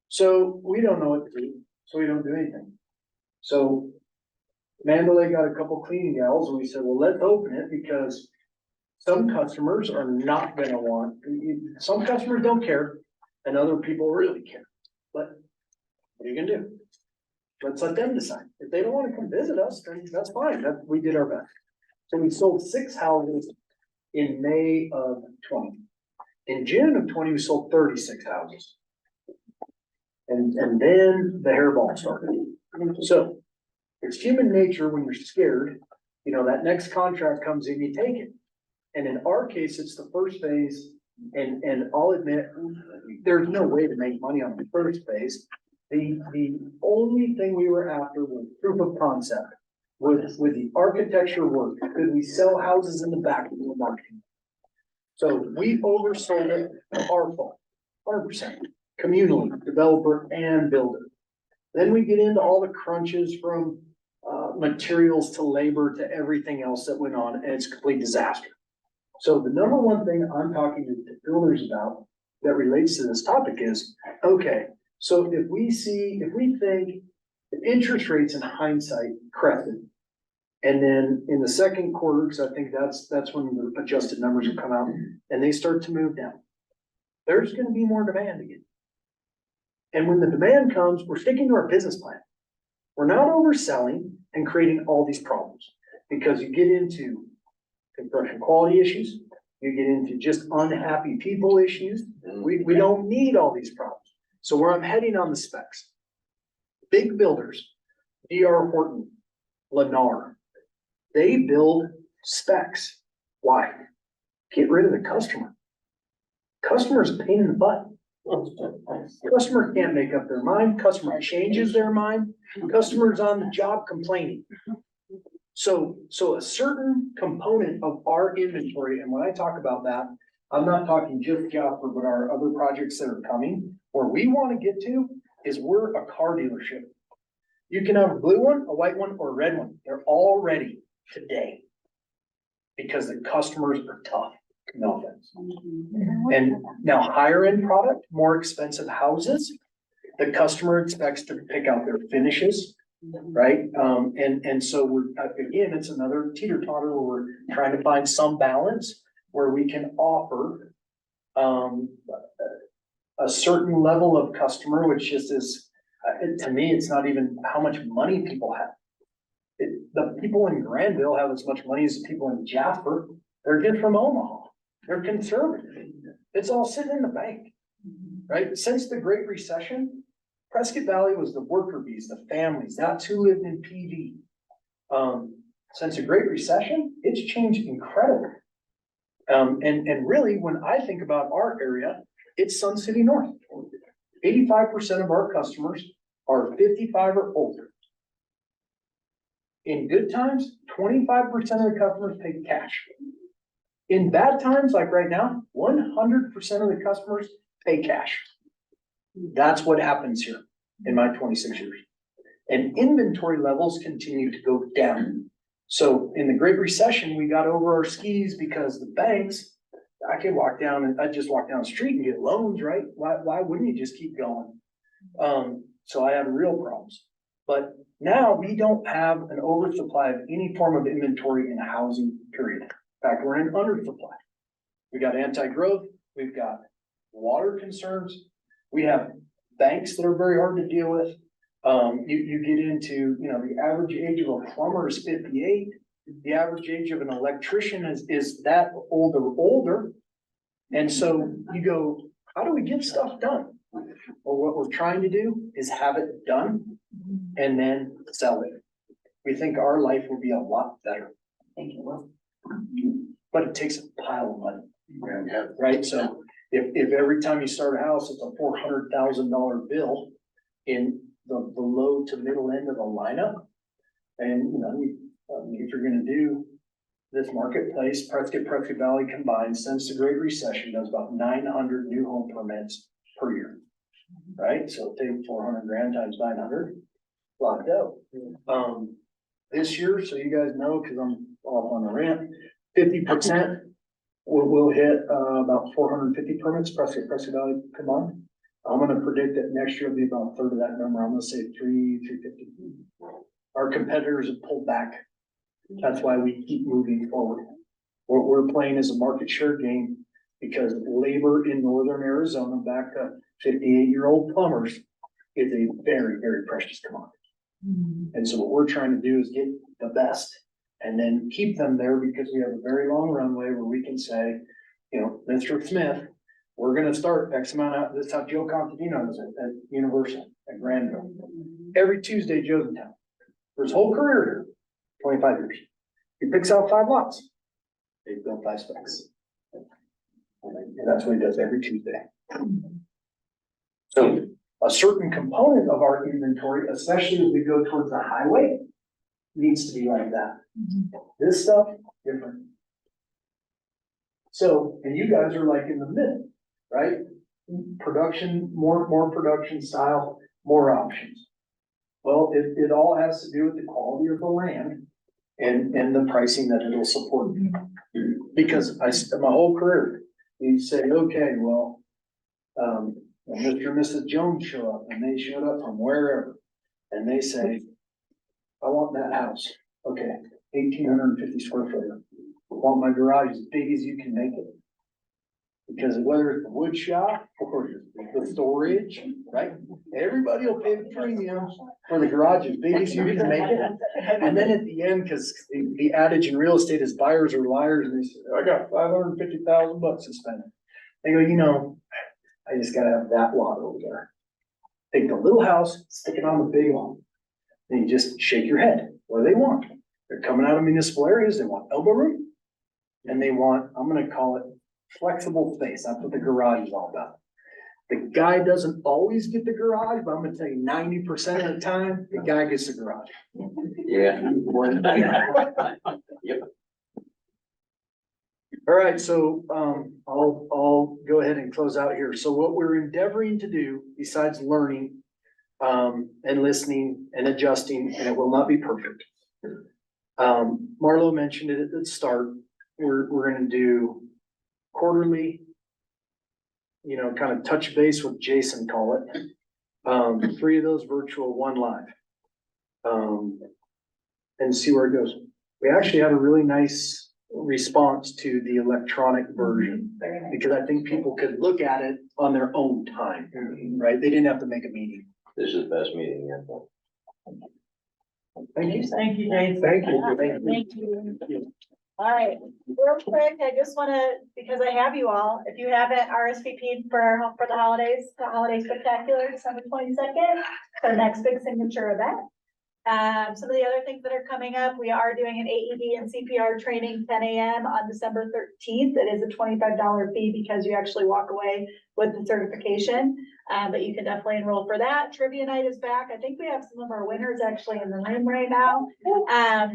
[SPEAKER 7] So we don't know what to do, so we don't do anything. So Mandalay got a couple cleaning gals, and we said, well, let's open it, because some customers are not gonna want, some customers don't care, and other people really care. But what are you gonna do? Let's let them decide. If they don't wanna come visit us, then that's fine. We did our best. So we sold 6 houses in May of 20. In June of 20, we sold 36 houses. And then the hairball started. So it's human nature when you're scared, you know, that next contract comes in, you take it. And in our case, it's the first phase, and I'll admit, there's no way to make money on the first phase. The only thing we were after was proof of concept. With the architecture work, could we sell houses in the back of the marketing? So we oversold it, our fault, 100%, communally, developer and builder. Then we get into all the crunches from materials to labor to everything else that went on, and it's a complete disaster. So the number one thing I'm talking to builders about that relates to this topic is, okay, so if we think if interest rates in hindsight crested, and then in the second quarter, because I think that's when the adjusted numbers will come out, and they start to move down, there's gonna be more demand again. And when the demand comes, we're sticking to our business plan. We're not overselling and creating all these problems, because you get into construction quality issues, you get into just unhappy people issues. We don't need all these problems. So where I'm heading on the specs, big builders, D.R. Horton, Lennar, they build specs. Why? Get rid of the customer. Customer's a pain in the butt. Customer can't make up their mind, customer changes their mind, customer's on the job complaining. So a certain component of our inventory, and when I talk about that, I'm not talking just Jasper, but our other projects that are coming, where we wanna get to is we're a car dealership. You can have a blue one, a white one, or a red one, they're all ready today. Because the customers are tough, no offense. And now higher end product, more expensive houses, the customer expects to pick out their finishes, right? And so again, it's another teeter totter where we're trying to find some balance where we can offer a certain level of customer, which just is, to me, it's not even how much money people have. The people in Granville have as much money as the people in Jasper. They're just from Omaha. They're conservative. It's all sitting in the bank, right? Since the Great Recession, Prescott Valley was the worker bees, the families, that's who lived in PV. Since the Great Recession, it's changed incredibly. And really, when I think about our area, it's Sun City North. 85% of our customers are 55 or older. in good times, 25% of the customers pay cash. In bad times, like right now, 100% of the customers pay cash. That's what happens here in my 26 years. And inventory levels continue to go down. So in the Great Recession, we got over our skis because the banks, I just walk down the street and get loans, right? Why wouldn't you just keep going? So I had real problems. But now we don't have an oversupply of any form of inventory in housing, period. In fact, we're in undersupply. We got anti-growth, we've got water concerns, we have banks that are very hard to deal with. You get into, the average age of a plumber is 58. The average age of an electrician is that older. And so you go, how do we get stuff done? Well, what we're trying to do is have it done and then sell it. We think our life will be a lot better.
[SPEAKER 5] Thank you.
[SPEAKER 7] But it takes a pile of money, right? So if every time you start a house, it's a $400,000 bill in the low to middle end of the lineup. And, if you're gonna do this marketplace, Prescott Valley combined since the Great Recession does about 900 new home permits per year, right? So take 400 grand times 900, locked out. This year, so you guys know, cause I'm off on the rant, 50% will hit about 450 permits, Prescott Valley combined. I'm gonna predict that next year will be about a third of that number. I'm gonna say 350. Our competitors have pulled back. That's why we keep moving forward. What we're playing is a market share game because labor in northern Arizona, back to 58-year-old plumbers, is a very, very precious commodity. And so what we're trying to do is get the best and then keep them there because we have a very long runway where we can say, Mr. Smith, we're gonna start X amount out. This is how Joe Contadino does it at Universal, at Granville. Every Tuesday, Joe's in town. For his whole career here, 25 years. He picks out 5 lots. They built 5 specs. And that's what he does every Tuesday. So a certain component of our inventory, especially as we go towards the highway, needs to be like that. This stuff, different. So, and you guys are like in the middle, right? Production, more production style, more options. Well, it all has to do with the quality of the land and the pricing that it'll support. Because my whole career, you say, okay, well, Mr. and Mrs. Jones show up and they showed up from wherever. And they say, I want that house. Okay, 1,850 square foot. I want my garage as big as you can make it. Because whether it's the wood shop or the storage, right? Everybody will pay the premium for the garage as big as you can make it. And then at the end, because the adage in real estate is buyers are liars, and they say, I got $550,000 to spend. They go, I just gotta have that lot over there. Take the little house, stick it on the big one. Then you just shake your head. What do they want? They're coming out of municipal areas. They want elbow room. And they want, I'm gonna call it flexible space. That's what the garage is all about. The guy doesn't always get the garage, but I'm gonna tell you 90% of the time, the guy gets the garage.
[SPEAKER 11] Yeah. Yep.
[SPEAKER 7] All right, so I'll go ahead and close out here. So what we're endeavoring to do, besides learning and listening and adjusting, and it will not be perfect. Marlo mentioned it at the start. We're gonna do quarterly, kind of touch base with Jason, call it. 3 of those virtual, 1 live. And see where it goes. We actually had a really nice response to the electronic version because I think people could look at it on their own time, right? They didn't have to make a meeting.
[SPEAKER 11] This is the best meeting yet.
[SPEAKER 7] Thank you.
[SPEAKER 12] Thank you, Jason.
[SPEAKER 7] Thank you.
[SPEAKER 1] Thank you. All right, real quick, I just wanna, because I have you all, if you haven't RSVP'd for the holidays, the holiday spectacular, December 22nd, our next big signature event. Some of the other things that are coming up, we are doing an AED and CPR training 10 a.m. on December 13th. It is a $25 fee because you actually walk away with the certification. But you can definitely enroll for that. Trivia night is back. I think we have some of our winners actually in the room right now.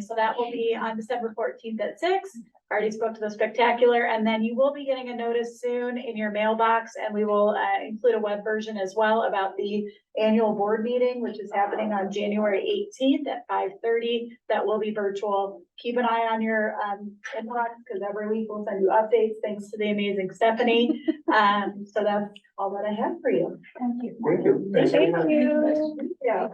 [SPEAKER 1] So that will be on December 14th at 6. Already spoke to the spectacular, and then you will be getting a notice soon in your mailbox, and we will include a web version as well about the annual board meeting, which is happening on January 18th at 5:30. That will be virtual. Keep an eye on your inbox, because every week we'll send you updates, thanks to the amazing Stephanie. So that's all that I have for you. Thank you.
[SPEAKER 8] Thank you.
[SPEAKER 1] Thank you. Yeah.